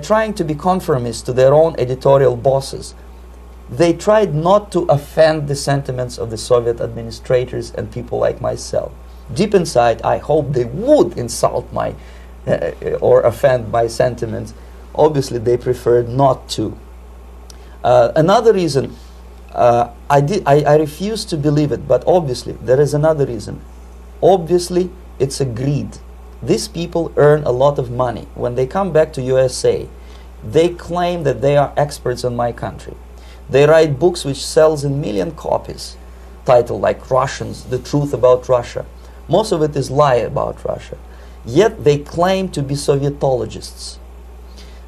Speaker 1: trying to be conformist to their own editorial bosses, they tried not to offend the sentiments of the Soviet administrators and people like myself. Deep inside, I hope they would insult my or offend my sentiments. Obviously, they preferred not to. Another reason, I refuse to believe it, but obviously there is another reason. Obviously, it's a greed. These people earn a lot of money. When they come back to USA, they claim that they are experts on my country. They write books which sells in million copies, titled like Russians, The Truth About Russia. Most of it is lie about Russia. Yet they claim to be Sovietologists.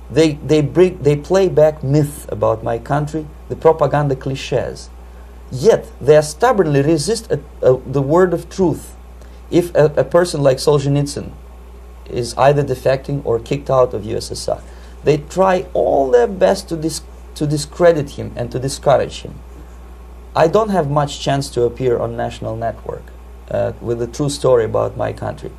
Speaker 1: They play back myth about my country, the propaganda cliches. Yet they stubbornly resist the word of truth. If a person like Solzhenitsyn is either defecting or kicked out of USSR, they try all their best to discredit him and to discourage him. I don't have much chance to appear on national network with a true story about my country.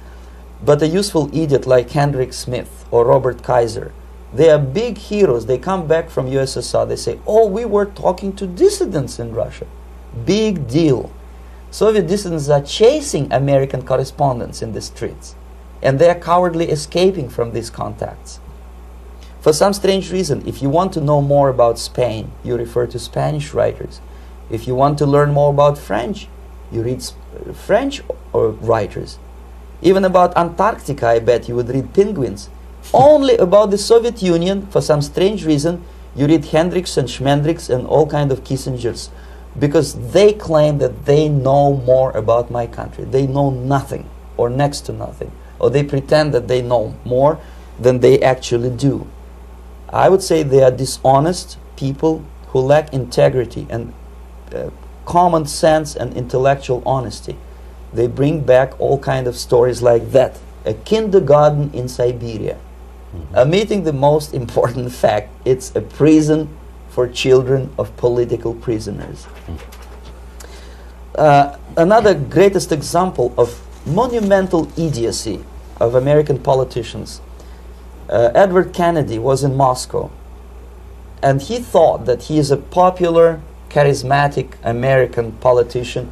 Speaker 1: But a useful idiot like Hendrik Smith or Robert Kaiser, they are big heroes. They come back from USSR. They say, oh, we were talking to dissidents in Russia. Big deal. Soviet dissidents are chasing American correspondents in the streets, and they are cowardly escaping from these contacts. For some strange reason, if you want to know more about Spain, you refer to Spanish writers. If you want to learn more about French, you read French writers. Even about Antarctica, I bet you would read Penguins. Only about the Soviet Union, for some strange reason, you read Hendricks and Schmendricks and all kind of Kissingers, because they claim that they know more about my country. They know nothing, or next to nothing, or they pretend that they know more than they actually do. I would say they are dishonest people who lack integrity and common sense and intellectual honesty. They bring back all kind of stories like that. A kindergarten in Siberia. Omitting the most important fact, it's a prison for children of political prisoners. Another greatest example of monumental idiocy of American politicians. Edward Kennedy was in Moscow, and he thought that he is a popular, charismatic American politician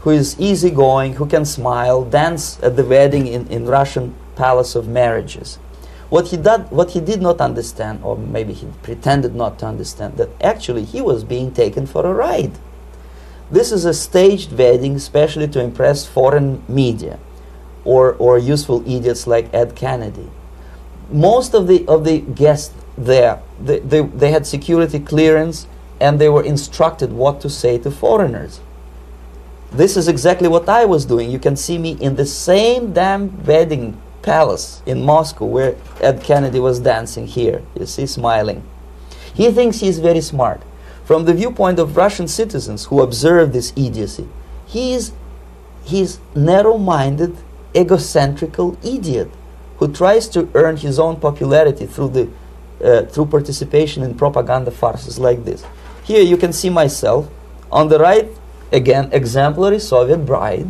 Speaker 1: who is easygoing, who can smile, dance at the wedding in Russian Palace of Marriages. What he did not understand, or maybe he pretended not to understand, that actually he was being taken for a ride. This is a staged wedding, especially to impress foreign media or useful idiots like Ed Kennedy. Most of the guests there, they had security clearance, and they were instructed what to say to foreigners. This is exactly what I was doing. You can see me in the same damn wedding palace in Moscow where Ed Kennedy was dancing here. You see, smiling. He thinks he's very smart. From the viewpoint of Russian citizens who observe this idiocy, he's narrow-minded, egocentrical idiot who tries to earn his own popularity through participation in propaganda farces like this. Here you can see myself. On the right, again, exemplary Soviet bride.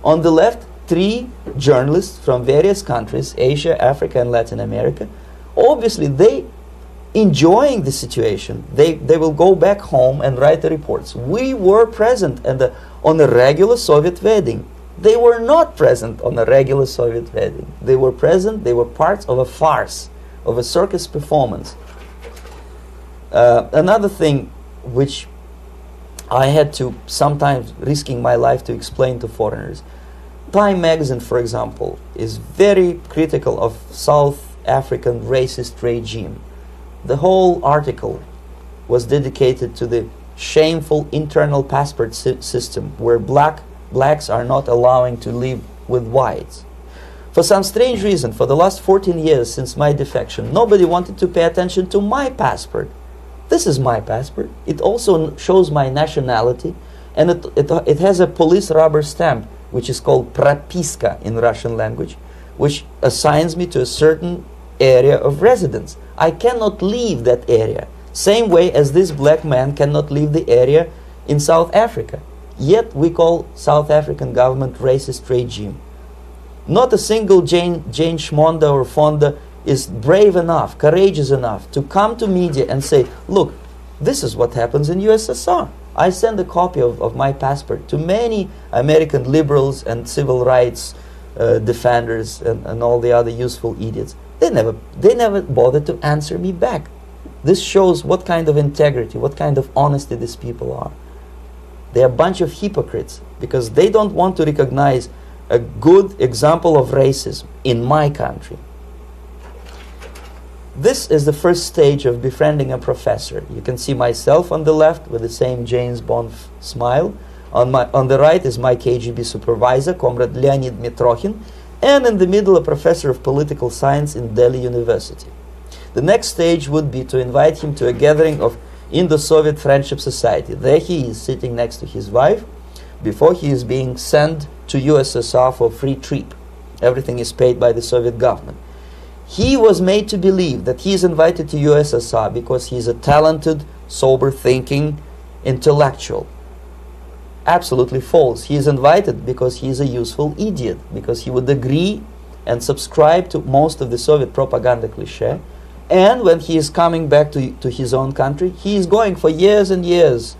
Speaker 1: On the left, 3 journalists from various countries, Asia, Africa, and Latin America. Obviously, they enjoying the situation. They will go back home and write the reports. We were present on a regular Soviet wedding. They were not present on a regular Soviet wedding. They were present, they were parts of a farce, of a circus performance. Another thing which I had to sometimes risking my life to explain to foreigners. Time magazine, for example, is very critical of South African racist regime. The whole article was dedicated to the shameful internal passport system where blacks are not allowing to live with whites. For some strange reason, for the last 14 years since my defection, nobody wanted to pay attention to my passport. This is my passport. It also shows my nationality, and it has a police rubber stamp, which is called propiska in Russian language, which assigns me to a certain area of residence. I cannot leave that area, same way as this black man cannot leave the area in South Africa. Yet we call South African government racist regime. Not a single Jane Schmonda or Fonda is brave enough, courageous enough to come to media and say, look, this is what happens in USSR. I send a copy of my passport to many American liberals and civil rights defenders and all the other useful idiots. They never bothered to answer me back. This shows what kind of integrity, what kind of honesty these people are. They're a bunch of hypocrites because they don't want to recognize a good example of racism in my country. This is the first stage of befriending a professor. You can see myself on the left with the same James Bond smile. On the right is my KGB supervisor, Comrade Leonid Mitrokhin, and in the middle a professor of political science in Delhi University. The next stage would be to invite him to a gathering of Indo-Soviet Friendship Society. There he is sitting next to his wife before he is being sent to USSR for free trip. Everything is paid by the Soviet government. He was made to believe that he is invited to USSR because he is a talented, sober-thinking intellectual. Absolutely false. He is invited because he is a useful idiot, because he would agree and subscribe to most of the Soviet propaganda cliché. And when he is coming back to his own country, he is going for years and years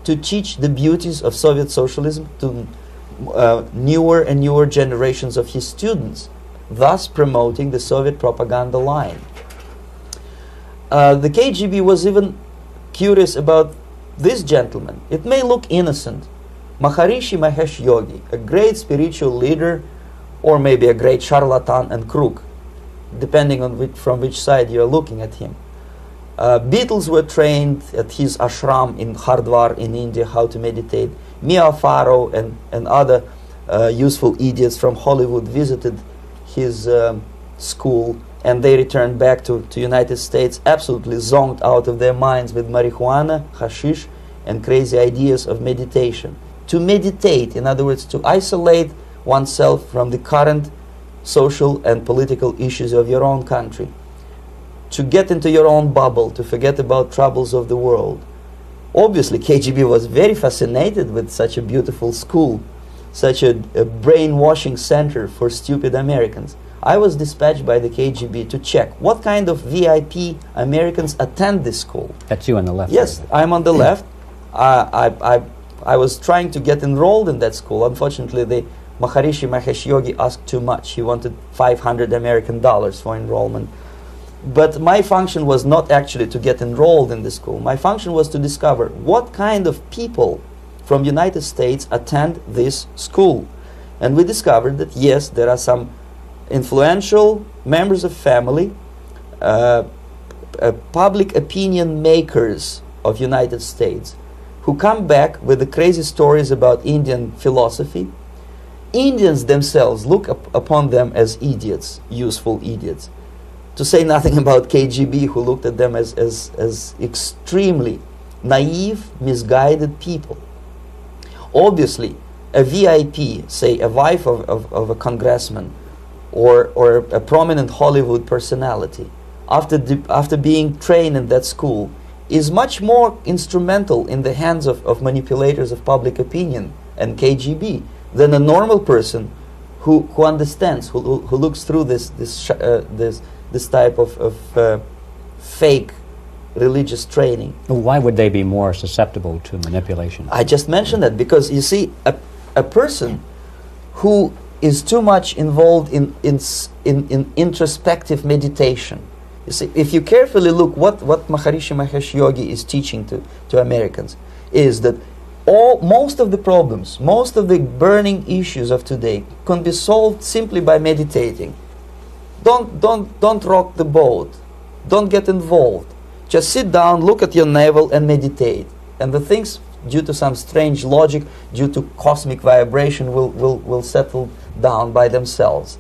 Speaker 1: to teach the beauties of Soviet socialism to newer and newer generations of his students, thus promoting the Soviet propaganda line. The KGB was even curious about this gentleman. It may look innocent. Maharishi Mahesh Yogi, a great spiritual leader, or maybe a great charlatan and crook, depending on from which side you are looking at him. Beatles were trained at his ashram in Hardwar in India how to meditate. Mia Farrow and other useful idiots from Hollywood visited his school, and they returned back to United States absolutely zonked out of their minds with marijuana, hashish, and crazy ideas of meditation. To meditate, in other words, to isolate oneself from the current social and political issues of your own country. To get into your own bubble, to forget about troubles of the world. Obviously, KGB was very fascinated with such a beautiful school, such a brainwashing center for stupid Americans. I was dispatched by the KGB to check what kind of VIP Americans attend this school.
Speaker 2: That's you on the left.
Speaker 1: Yes, I'm on the left. I was trying to get enrolled in that school. Unfortunately, the Maharishi Mahesh Yogi asked too much. He wanted $500 American for enrollment. But my function was not actually to get enrolled in the school. My function was to discover what kind of people from United States attend this school. And we discovered that yes, there are some influential members of family, public opinion makers of United States who come back with the crazy stories about Indian philosophy. Indians themselves look upon them as idiots, useful idiots. To say nothing about KGB, who looked at them as extremely naive, misguided people. Obviously, a VIP, say a wife of a congressman, or a prominent Hollywood personality, after being trained in that school, is much more instrumental in the hands of manipulators of public opinion and KGB than a normal person who understands, who looks through this type of fake religious training.
Speaker 2: Why would they be more susceptible to manipulation?
Speaker 1: I just mentioned that because you see, a person who is too much involved in introspective meditation. You see, if you carefully look what Maharishi Mahesh Yogi is teaching to Americans, is that most of the problems, most of the burning issues of today can be solved simply by meditating. Don't rock the boat. Don't get involved. Just sit down, look at your navel and meditate. And the things, due to some strange logic, due to cosmic vibration, will settle down by themselves.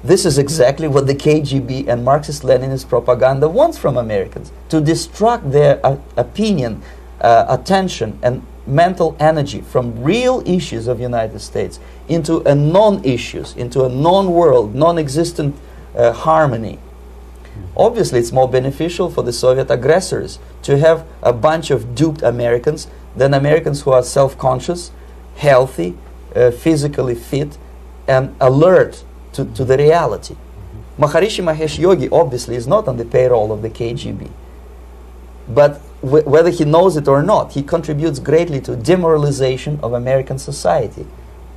Speaker 1: This is exactly what the KGB and Marxist-Leninist propaganda wants from Americans, to distract their opinion, attention, and mental energy from real issues of United States into a non-issues, into a non-world, non-existent harmony. Obviously, it's more beneficial for the Soviet aggressors to have a bunch of duped Americans than Americans who are self-conscious, healthy, physically fit, and alert to the reality. Maharishi Mahesh Yogi obviously is not on the payroll of the KGB. But whether he knows it or not, he contributes greatly to demoralization of American society.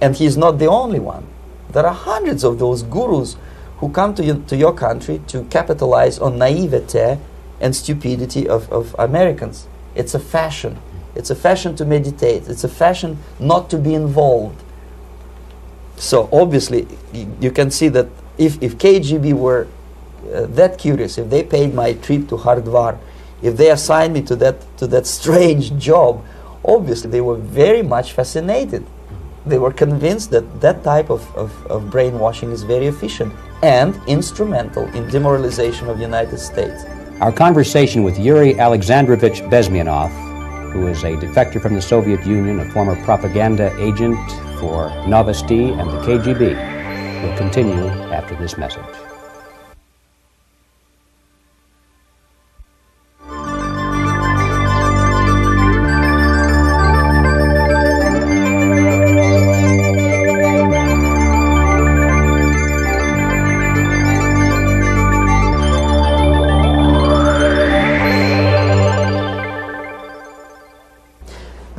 Speaker 1: And he's not the only one. There are hundreds of those gurus who come to your country to capitalize on naivete and stupidity of Americans. It's a fashion. It's a fashion to meditate. It's a fashion not to be involved. So obviously, you can see that if KGB were that curious, if they paid my trip to Hardwar, if they assigned me to that strange job, obviously they were very much fascinated. They were convinced that that type of brainwashing is very efficient and instrumental in demoralization of the United States.
Speaker 2: Our conversation with Yuri Alexandrovich Bezmenov, who is a defector from the Soviet Union, a former propaganda agent for Novosti and the KGB, will continue after this message.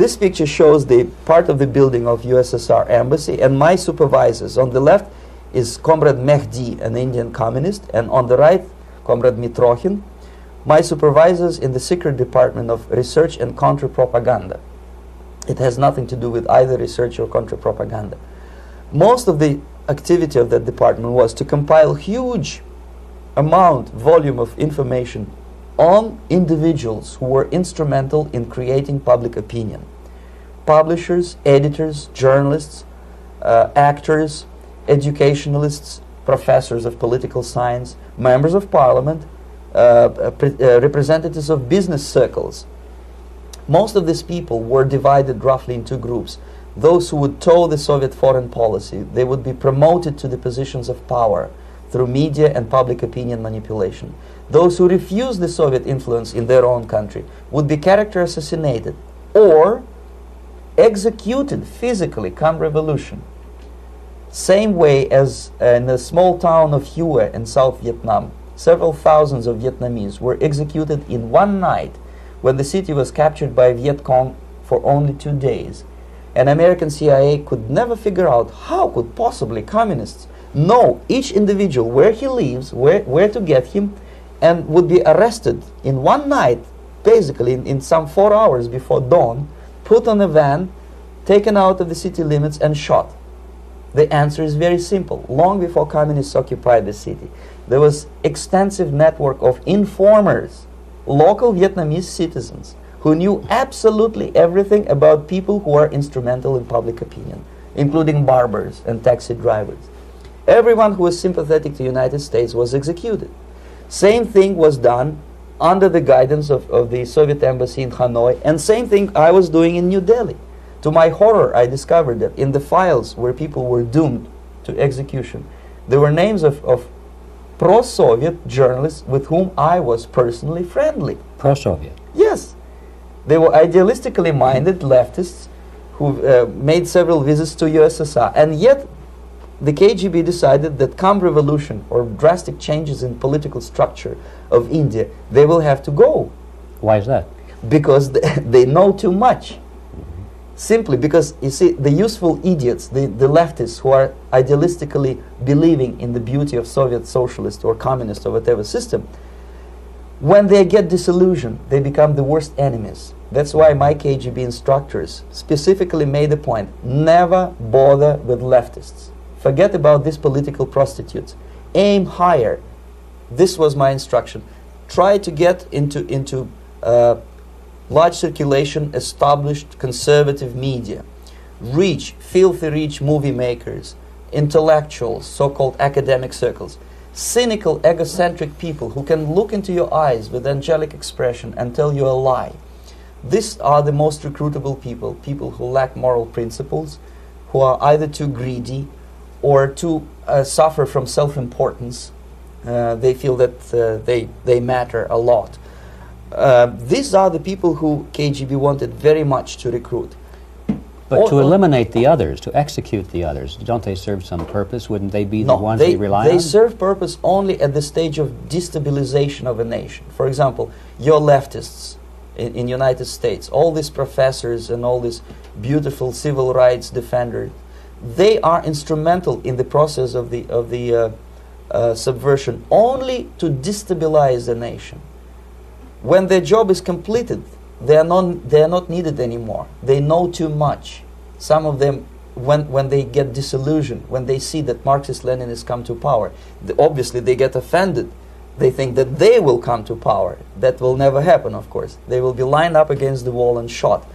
Speaker 1: This picture shows the part of the building of USSR embassy, and my supervisors. On the left is Comrade Mehdi, an Indian communist, and on the right, Comrade Mitrokhin, my supervisors in the secret department of research and counter-propaganda. It has nothing to do with either research or counter-propaganda. Most of the activity of that department was to compile huge volume of information on individuals who were instrumental in creating public opinion. Publishers, editors, journalists, actors, educationalists, professors of political science, members of parliament, representatives of business circles. Most of these people were divided roughly into groups. Those who would toe the Soviet foreign policy, they would be promoted to the positions of power through media and public opinion manipulation. Those who refused the Soviet influence in their own country would be character assassinated or executed physically come revolution. Same way as in the small town of Hue in South Vietnam, several thousands of Vietnamese were executed in one night when the city was captured by Viet Cong for only 2 days. And American CIA could never figure out how could possibly communists know each individual, where he lives, where to get him, and would be arrested in one night, basically in some 4 hours before dawn, put on a van, taken out of the city limits and shot. The answer is very simple. Long before communists occupied the city, there was extensive network of informers, local Vietnamese citizens, who knew absolutely everything about people who are instrumental in public opinion, including barbers and taxi drivers. Everyone who was sympathetic to the United States was executed. Same thing was done under the guidance of the Soviet embassy in Hanoi, and same thing I was doing in New Delhi. To my horror, I discovered that in the files where people were doomed to execution, there were names of pro-Soviet journalists with whom I was personally friendly.
Speaker 2: Pro-Soviet?
Speaker 1: Yes. They were idealistically minded leftists who made several visits to USSR, and yet the KGB decided that come revolution or drastic changes in political structure of India, they will have to go.
Speaker 2: Why is that?
Speaker 1: Because they know too much. Simply because, you see, the useful idiots, the leftists who are idealistically believing in the beauty of Soviet socialist or communist or whatever system, when they get disillusioned, they become the worst enemies. That's why my KGB instructors specifically made a point, never bother with leftists. Forget about these political prostitutes. Aim higher. This was my instruction. Try to get into large circulation, established conservative media. Rich, filthy rich movie makers, intellectuals, so-called academic circles. Cynical, egocentric people who can look into your eyes with angelic expression and tell you a lie. These are the most recruitable people, people who lack moral principles, who are either too greedy or too suffer from self-importance. They feel that they matter a lot. These are the people who KGB wanted very much to recruit.
Speaker 2: But to eliminate the others, to execute the others, don't they serve some purpose? Wouldn't they be the ones they rely on?
Speaker 1: They serve purpose only at the stage of destabilization of a nation. For example, your leftists in United States, all these professors and all these beautiful civil rights defenders, they are instrumental in the process of the subversion only to destabilize the nation. When their job is completed, they are not needed anymore. They know too much. Some of them, when they get disillusioned, when they see that Marxist-Leninists come to power, obviously they get offended. They think that they will come to power. That will never happen, of course. They will be lined up against the wall and shot.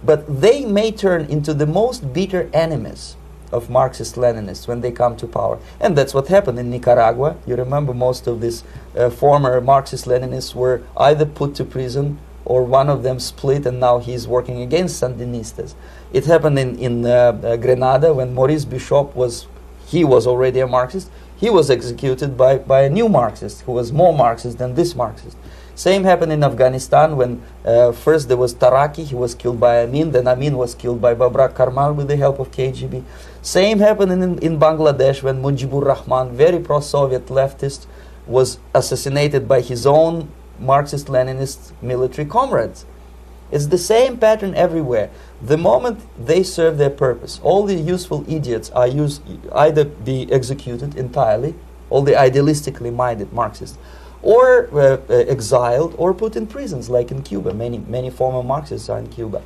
Speaker 1: But they may turn into the most bitter enemies of Marxist-Leninists when they come to power. And that's what happened in Nicaragua. You remember most of these former Marxist-Leninists were either put to prison or one of them split, and now he's working against Sandinistas. It happened in Grenada when Maurice Bishop was already a Marxist. He was executed by a new Marxist who was more Marxist than this Marxist. Same happened in Afghanistan when first there was Taraki, he was killed by Amin, then Amin was killed by Babrak Karmal with the help of KGB. Same happened in Bangladesh when Mujibur Rahman, very pro-Soviet leftist, was assassinated by his own Marxist-Leninist military comrades. It's the same pattern everywhere. The moment they serve their purpose, all the useful idiots are either be executed entirely, all the idealistically minded Marxists, or exiled or put in prisons, like in Cuba. Many former Marxists are in Cuba,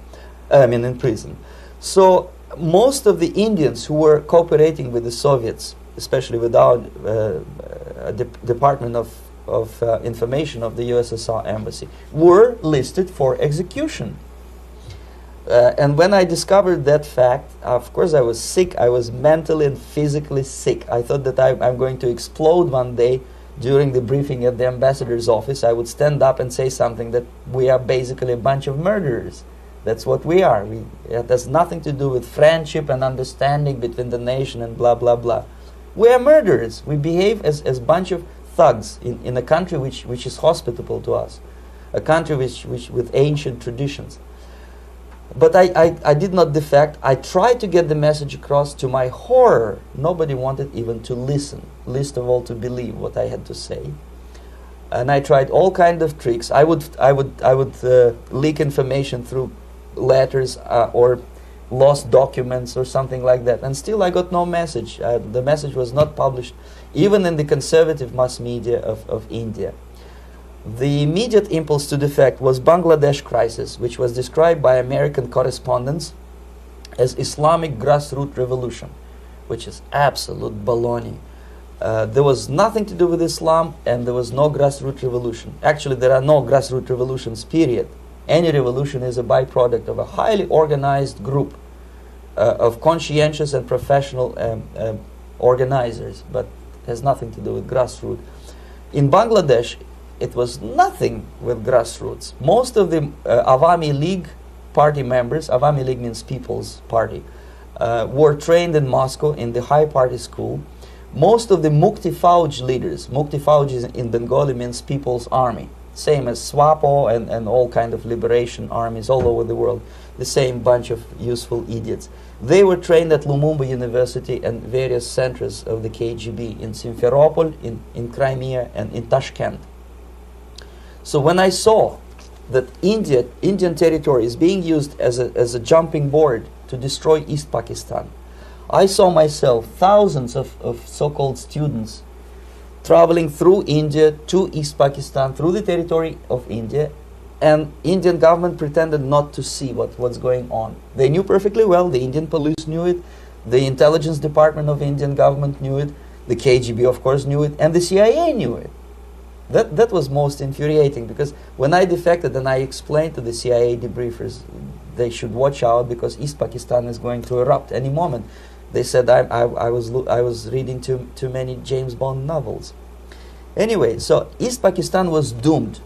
Speaker 1: in prison. So most of the Indians who were cooperating with the Soviets, especially with our Department of Information of the USSR Embassy, were listed for execution. And when I discovered that fact, of course I was sick. I was mentally and physically sick. I thought that I'm going to explode one day during the briefing at the ambassador's office. I would stand up and say something that we are basically a bunch of murderers. That's what we are. It has nothing to do with friendship and understanding between the nation and blah, blah, blah. We are murderers. We behave as a bunch of thugs in a country which is hospitable to us, a country which with ancient traditions. But I did not defect. I tried to get the message across. To my horror, nobody wanted even to listen, least of all to believe what I had to say. And I tried all kinds of tricks. I would leak information through letters or lost documents or something like that. And still I got no message. The message was not published, even in the conservative mass media of India. The immediate impulse to defect was Bangladesh crisis, which was described by American correspondents as Islamic grassroots revolution, which is absolute baloney. There was nothing to do with Islam, and there was no grassroots revolution. Actually, there are no grassroots revolutions, period. Any revolution is a byproduct of a highly organized group of conscientious and professional organizers, but has nothing to do with grassroots. In Bangladesh, it was nothing with grassroots. Most of the Awami League party members, Awami League means People's Party, were trained in Moscow in the High Party School. Most of the Mukti Fauj leaders, Mukti Fauj in Bengali means People's Army, same as SWAPO and all kind of liberation armies all over the world, the same bunch of useful idiots. They were trained at Lumumba University and various centers of the KGB in Simferopol, in Crimea, and in Tashkent. So when I saw that Indian territory is being used as a jumping board to destroy East Pakistan, I saw myself thousands of so-called students traveling through India to East Pakistan, through the territory of India, and Indian government pretended not to see what's going on. They knew perfectly well, the Indian police knew it, the intelligence department of Indian government knew it, the KGB of course knew it, and the CIA knew it. That was most infuriating, because when I defected and I explained to the CIA debriefers they should watch out because East Pakistan is going to erupt any moment, they said I was reading too many James Bond novels. Anyway, so East Pakistan was doomed.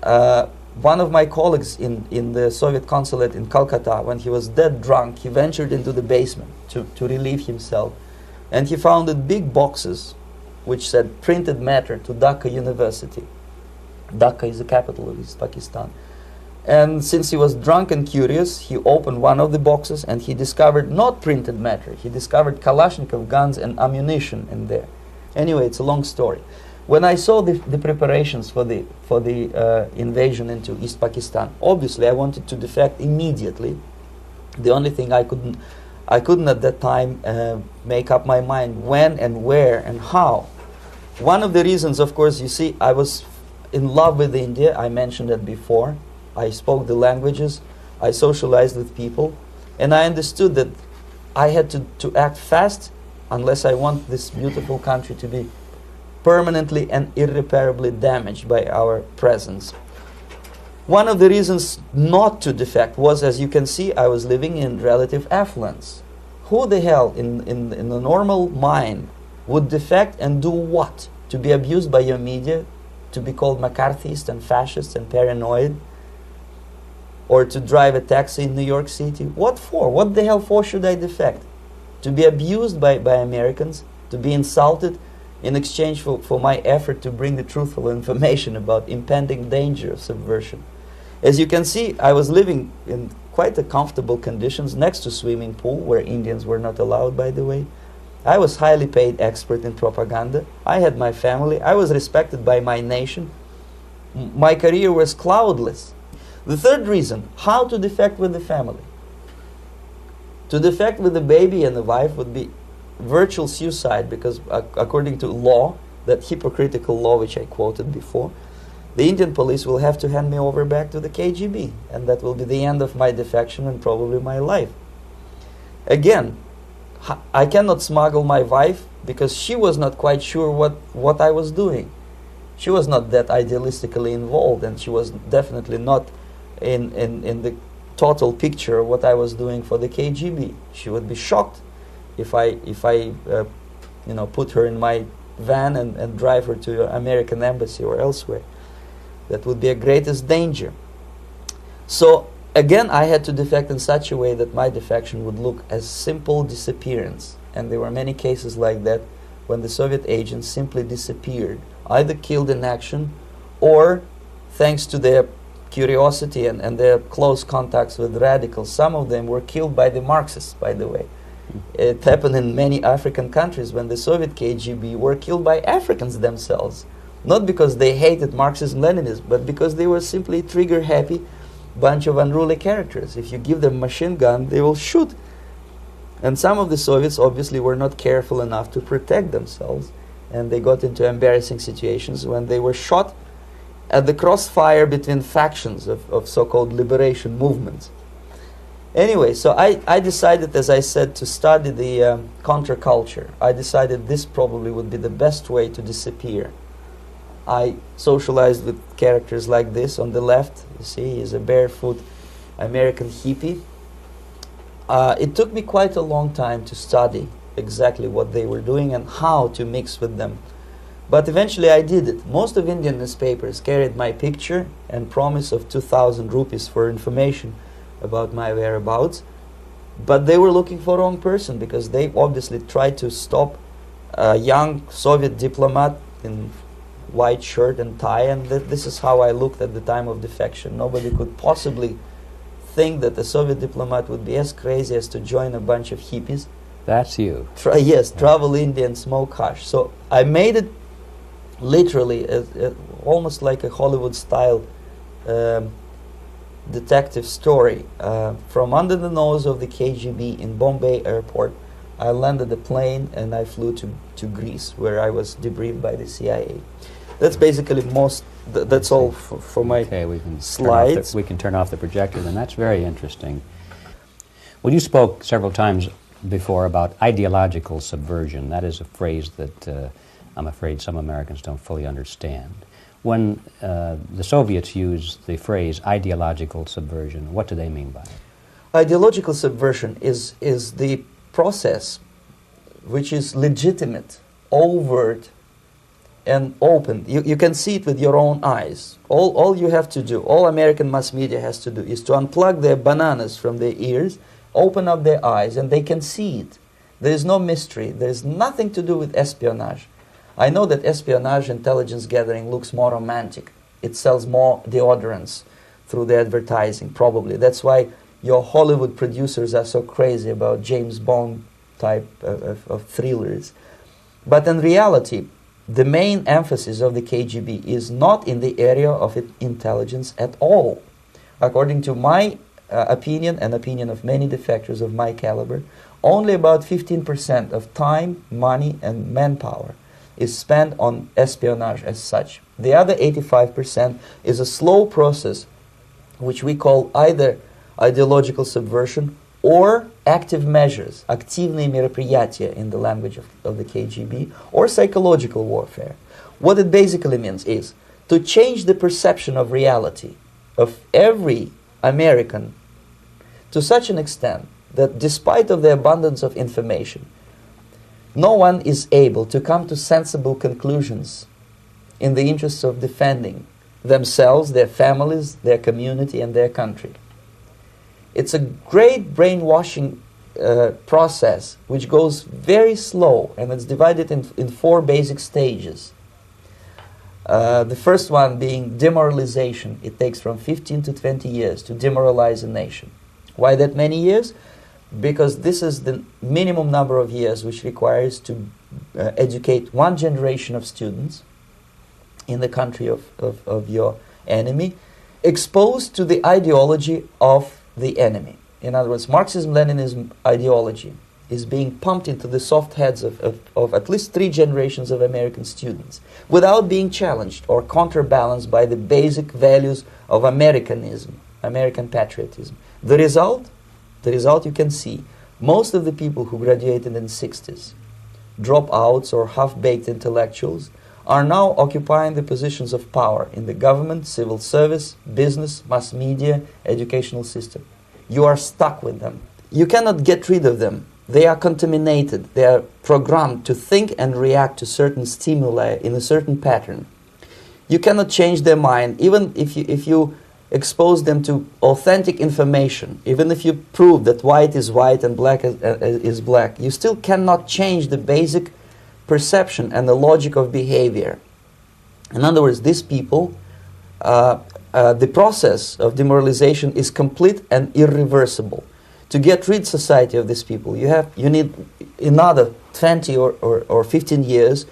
Speaker 1: One of my colleagues in the Soviet consulate in Calcutta, when he was dead drunk, he ventured into the basement to relieve himself, and he found big boxes which said printed matter to Dhaka University. Dhaka is the capital of East Pakistan. And since he was drunk and curious, he opened one of the boxes and he discovered not printed matter. He discovered Kalashnikov guns and ammunition in there. Anyway, it's a long story. When I saw the preparations for the invasion into East Pakistan, obviously I wanted to defect immediately. The only thing I couldn't at that time make up my mind when and where and how. One of the reasons, of course, you see, I was in love with India. I mentioned that before. I spoke the languages. I socialized with people. And I understood that I had to act fast unless I want this beautiful country to be permanently and irreparably damaged by our presence. One of the reasons not to defect was, as you can see, I was living in relative affluence. Who the hell in a normal mind would defect and do what? To be abused by your media, to be called McCarthyist and fascist and paranoid, or to drive a taxi in New York City? What for? What the hell for should I defect? To be abused by Americans, to be insulted in exchange for my effort to bring the truthful information about impending danger of subversion. As you can see, I was living in quite a comfortable conditions next to swimming pool, where Indians were not allowed, by the way. I was highly paid expert in propaganda. I had my family. I was respected by my nation. My career was cloudless. The third reason, how to defect with the family. To defect with the baby and the wife would be virtual suicide, because according to law, that hypocritical law which I quoted before, the Indian police will have to hand me over back to the KGB, and that will be the end of my defection and probably my life. Again, I cannot smuggle my wife because she was not quite sure what I was doing. She was not that idealistically involved, and she was definitely not in the total picture of what I was doing for the KGB. She would be shocked if I put her in my van and drive her to the American embassy or elsewhere. That would be a greatest danger. So again, I had to defect in such a way that my defection would look as simple disappearance. And there were many cases like that when the Soviet agents simply disappeared, either killed in action or, thanks to their curiosity and their close contacts with radicals, some of them were killed by the Marxists, by the way. It happened in many African countries when the Soviet KGB were killed by Africans themselves. Not because they hated Marxism-Leninism, but because they were simply trigger-happy bunch of unruly characters. If you give them a machine gun, they will shoot. And some of the Soviets obviously were not careful enough to protect themselves, and they got into embarrassing situations when they were shot at the crossfire between factions of so-called liberation movements. Anyway, so I decided, as I said, to study the counterculture. I decided this probably would be the best way to disappear. I socialized with characters like this. On the left, you see, he's a barefoot American hippie. It took me quite a long time to study exactly what they were doing and how to mix with them. But eventually I did it. Most of Indian newspapers carried my picture and promise of 2,000 rupees for information about my whereabouts. But they were looking for the wrong person, because they obviously tried to stop a young Soviet diplomat in white shirt and tie, and this is how I looked at the time of defection. Nobody could possibly think that a Soviet diplomat would be as crazy as to join a bunch of hippies.
Speaker 2: That's you.
Speaker 1: Travel India and smoke hash. So I made it literally almost like a Hollywood-style detective story. From under the nose of the KGB in Bombay airport, I landed the plane and I flew to Greece, where I was debriefed by the CIA. That's basically that's all for my slides.
Speaker 2: We can turn off the projector, then. That's very interesting. Well, you spoke several times before about ideological subversion. That is a phrase that I'm afraid some Americans don't fully understand. When the Soviets use the phrase ideological subversion, what do they mean by it?
Speaker 1: Ideological subversion is the process which is legitimate, overt, and open. You can see it with your own eyes. All you have to do, all American mass media has to do, is to unplug their bananas from their ears, open up their eyes, and they can see it. There is no mystery. There is nothing to do with espionage. I know that espionage intelligence gathering looks more romantic. It sells more deodorants through the advertising, probably. That's why your Hollywood producers are so crazy about James Bond type of thrillers. But in reality, the main emphasis of the KGB is not in the area of intelligence at all. According to my opinion and opinion of many defectors of my caliber, only about 15% of time, money, and manpower is spent on espionage as such. The other 85% is a slow process which we call either ideological subversion or active measures, активные мероприятия in the language of the KGB, or psychological warfare. What it basically means is to change the perception of reality of every American to such an extent that despite of the abundance of information, no one is able to come to sensible conclusions in the interests of defending themselves, their families, their community, and their country. It's a great brainwashing process which goes very slow, and it's divided in 4 basic stages. The first one being demoralization. It takes from 15 to 20 years to demoralize a nation. Why that many years? Because this is the minimum number of years which requires to educate one generation of students in the country of your enemy. exposed to the ideology of the enemy. In other words, Marxism-Leninism ideology is being pumped into the soft heads of at least 3 generations of American students without being challenged or counterbalanced by the basic values of Americanism, American patriotism. The result you can see. Most of the people who graduated in the 60s, dropouts or half-baked intellectuals, are now occupying the positions of power in the government, civil service, business, mass media, educational system. You are stuck with them. You cannot get rid of them. They are contaminated. They are programmed to think and react to certain stimuli in a certain pattern. You cannot change their mind, even if you expose them to authentic information, even if you prove that white is white and black is black. You still cannot change the basic perception and the logic of behavior. In other words, these people, the process of demoralization is complete and irreversible. To get rid society of these people, you need another 20 or 15 years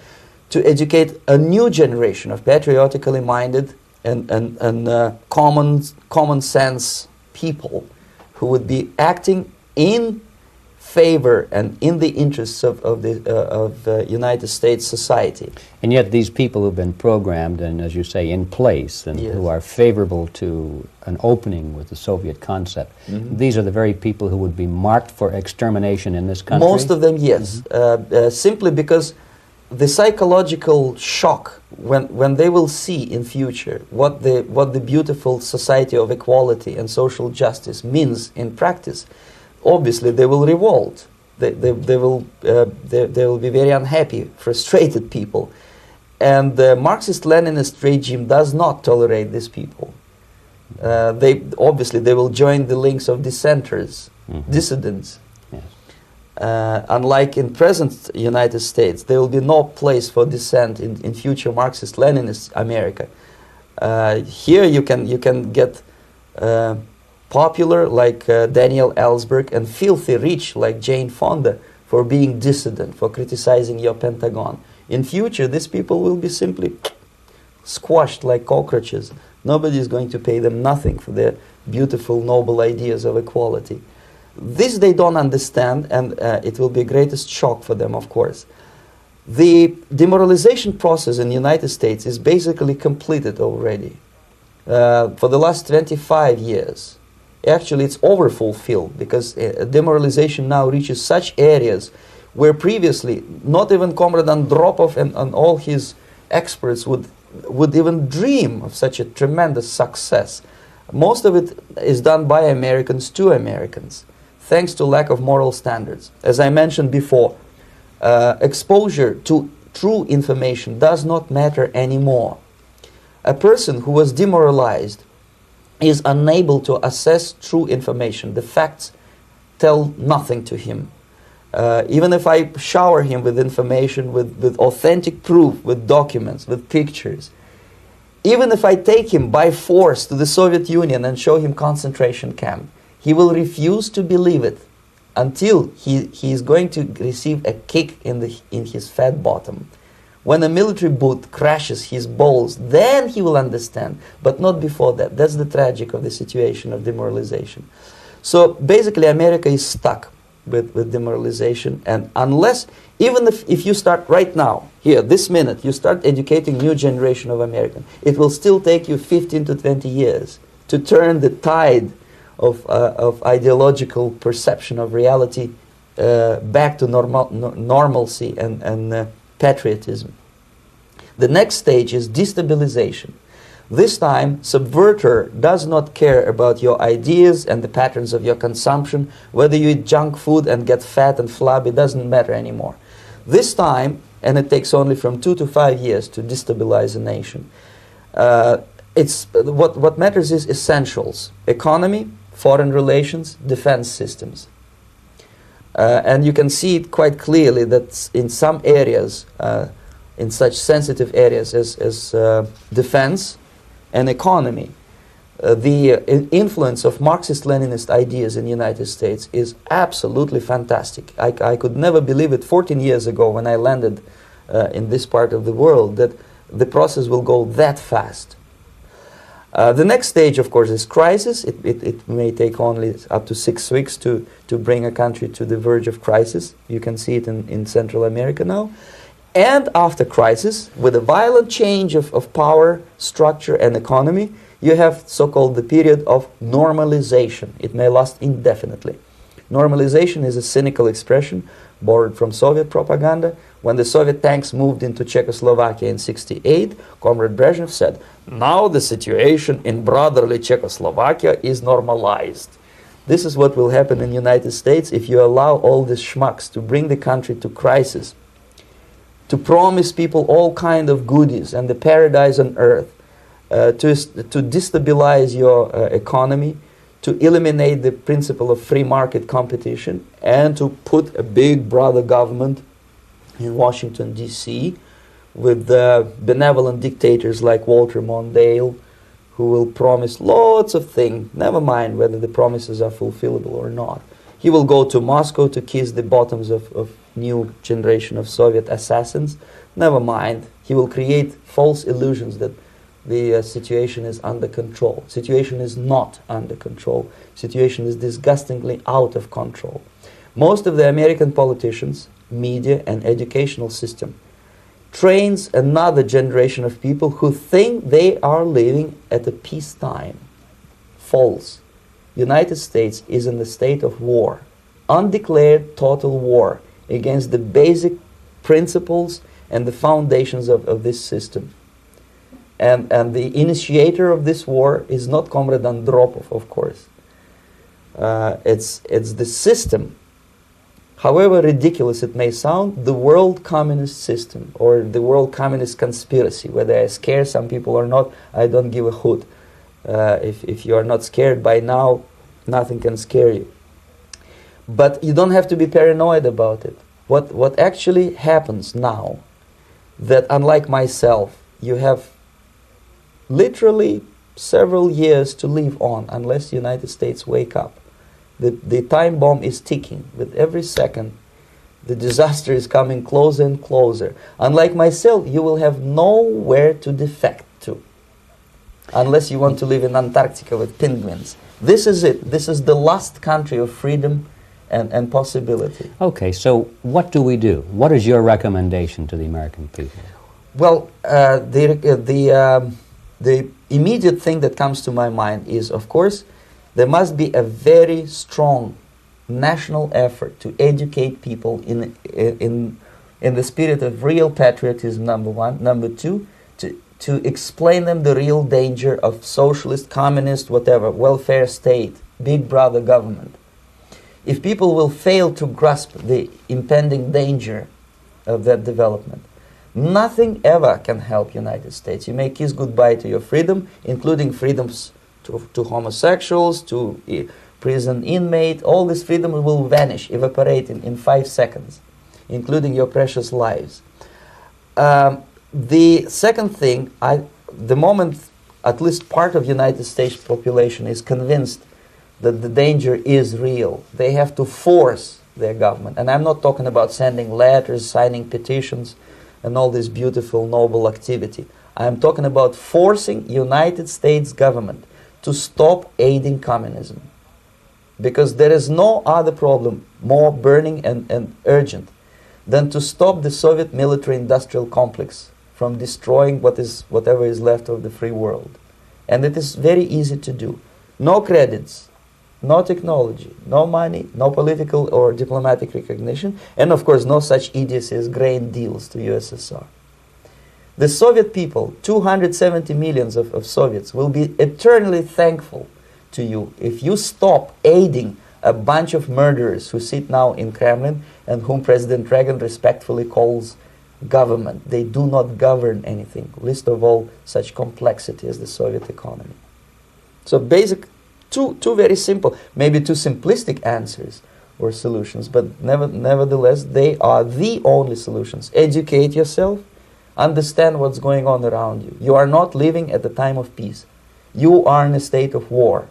Speaker 1: to educate a new generation of patriotically minded and common sense people who would be acting in favor and in the interests of the United States society.
Speaker 2: And yet these people who've been programmed and, as you say, in place and who are favorable to an opening with the Soviet concept, these are the very people who would be marked for extermination in this country?
Speaker 1: Most of them, yes. Simply because the psychological shock when they will see in future what the beautiful society of equality and social justice means in practice, obviously they will revolt. They will be very unhappy, frustrated people, and the Marxist-Leninist regime does not tolerate these people. They will join the links of dissenters, dissidents. Unlike in present United States, there will be no place for dissent in future Marxist-Leninist America. Here you can get popular like Daniel Ellsberg and filthy rich like Jane Fonda for being dissident, for criticizing your Pentagon. In future, these people will be simply squashed like cockroaches. Nobody is going to pay them nothing for their beautiful, noble ideas of equality. This they don't understand, and it will be a greatest shock for them, of course. The demoralization process in the United States is basically completed already. For the last 25 years, actually it's overfulfilled, because demoralization now reaches such areas where previously not even Comrade Andropov and all his experts would even dream of such a tremendous success. Most of it is done by Americans to Americans, thanks to lack of moral standards. As I mentioned before, exposure to true information does not matter anymore. A person who was demoralized is unable to assess true information. The facts tell nothing to him. Even if I shower him with information, with authentic proof, with documents, with pictures, even if I take him by force to the Soviet Union and show him concentration camp, he will refuse to believe it until he is going to receive a kick in his fat bottom. When a military boot crashes his balls, then he will understand, but not before that. That's the tragic of the situation of demoralization. So basically America is stuck with demoralization, and unless, even if you start right now, here, this minute, you start educating new generation of Americans, it will still take you 15 to 20 years to turn the tide of ideological perception of reality back to normalcy and patriotism. The next stage is destabilization. This time, subverter does not care about your ideas and the patterns of your consumption. Whether you eat junk food and get fat and flabby doesn't matter anymore. This time, and it takes only from 2 to 5 years to destabilize a nation, what matters is essentials: economy, foreign relations, defense systems. And you can see it quite clearly that in some areas, in such sensitive areas as defense and economy, the influence of Marxist-Leninist ideas in the United States is absolutely fantastic. I could never believe it 14 years ago when I landed in this part of the world, that the process will go that fast. The next stage, of course, is crisis. It may take only up to 6 weeks to bring a country to the verge of crisis. You can see it in Central America now. And after crisis, with a violent change of power, structure, and economy, you have so-called the period of normalization. It may last indefinitely. Normalization is a cynical expression borrowed from Soviet propaganda. When the Soviet tanks moved into Czechoslovakia in '68, Comrade Brezhnev said, "Now the situation in brotherly Czechoslovakia is normalized." This is what will happen in the United States if you allow all these schmucks to bring the country to crisis, to promise people all kind of goodies and the paradise on earth, to destabilize your economy, to eliminate the principle of free market competition, and to put a big brother government in Washington, D.C., with benevolent dictators like Walter Mondale, who will promise lots of things, never mind whether the promises are fulfillable or not. He will go to Moscow to kiss the bottoms of new generation of Soviet assassins, never mind. He will create false illusions that the situation is under control. Situation is not under control. Situation is disgustingly out of control. Most of the American politicians, media, and educational system trains another generation of people who think they are living at a peacetime. False. United States is in the state of war, undeclared total war against the basic principles and the foundations of this system. And the initiator of this war is not Comrade Andropov, of course. It's the system. However ridiculous it may sound, the world communist system or the world communist conspiracy, whether I scare some people or not, I don't give a hoot. If you are not scared by now, nothing can scare you. But you don't have to be paranoid about it. What actually happens now, that unlike myself, you have literally several years to live on unless the United States wake up. The time bomb is ticking. With every second, the disaster is coming closer and closer. Unlike myself, you will have nowhere to defect to, unless you want to live in Antarctica with penguins. This is it. This is the last country of freedom and possibility.
Speaker 2: Okay, so what do we do? What is your recommendation to the American people?
Speaker 1: Well, the immediate thing that comes to my mind is, of course, there must be a very strong national effort to educate people in the spirit of real patriotism, number one. Number two, to explain them the real danger of socialist, communist, whatever, welfare state, big brother government. If people will fail to grasp the impending danger of that development, nothing ever can help United States. You may kiss goodbye to your freedom, including freedoms to homosexuals, to prison inmate. All this freedom will vanish, evaporate in 5 seconds, including your precious lives. The second thing, the moment at least part of United States population is convinced that the danger is real, they have to force their government. And I'm not talking about sending letters, signing petitions, and all this beautiful, noble activity. I'm talking about forcing United States government to stop aiding communism. Because there is no other problem more burning and urgent than to stop the Soviet military-industrial complex from destroying whatever is left of the free world. And it is very easy to do. No credits, no technology, no money, no political or diplomatic recognition, and of course no such idiocy as grain deals to USSR. The Soviet people, 270 millions of Soviets, will be eternally thankful to you if you stop aiding a bunch of murderers who sit now in Kremlin and whom President Reagan respectfully calls government. They do not govern anything, least of all such complexity as the Soviet economy. So basic, two very simple, maybe too simplistic answers or solutions, but nevertheless they are the only solutions. Educate yourself, understand what's going on around you. You are not living at the time of peace. You are in a state of war,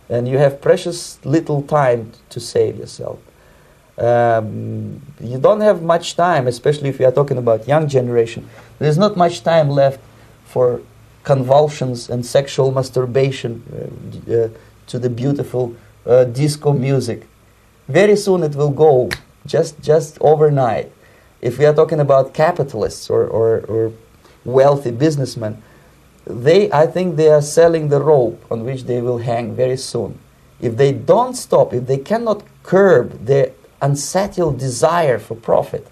Speaker 1: and you have precious little time to save yourself. You don't have much time, especially if you are talking about young generation. There's not much time left for convulsions and sexual masturbation to the beautiful disco music. Very soon it will go, just overnight. If we are talking about capitalists or wealthy businessmen, I think they are selling the rope on which they will hang very soon. If they don't stop, if they cannot curb their unsettled desire for profit,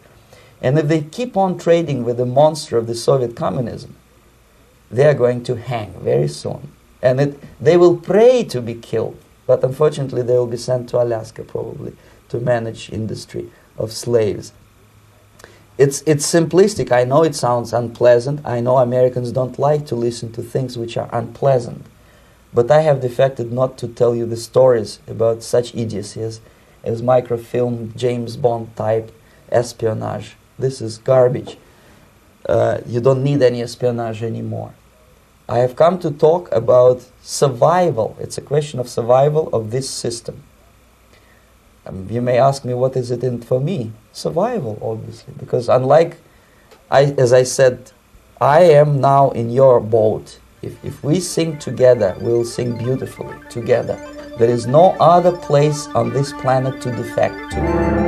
Speaker 1: and if they keep on trading with the monster of the Soviet communism, they are going to hang very soon. And they will pray to be killed, but unfortunately they will be sent to Alaska probably to manage industry of slaves. It's simplistic. I know it sounds unpleasant. I know Americans don't like to listen to things which are unpleasant. But I have defected not to tell you the stories about such idiocies as microfilm, James Bond type espionage. This is garbage. You don't need any espionage anymore. I have come to talk about survival. It's a question of survival of this system. You may ask me, what is it in for me? Survival, obviously, because unlike, as I said, I am now in your boat. If we sing together, we'll sing beautifully together. There is no other place on this planet to defect to.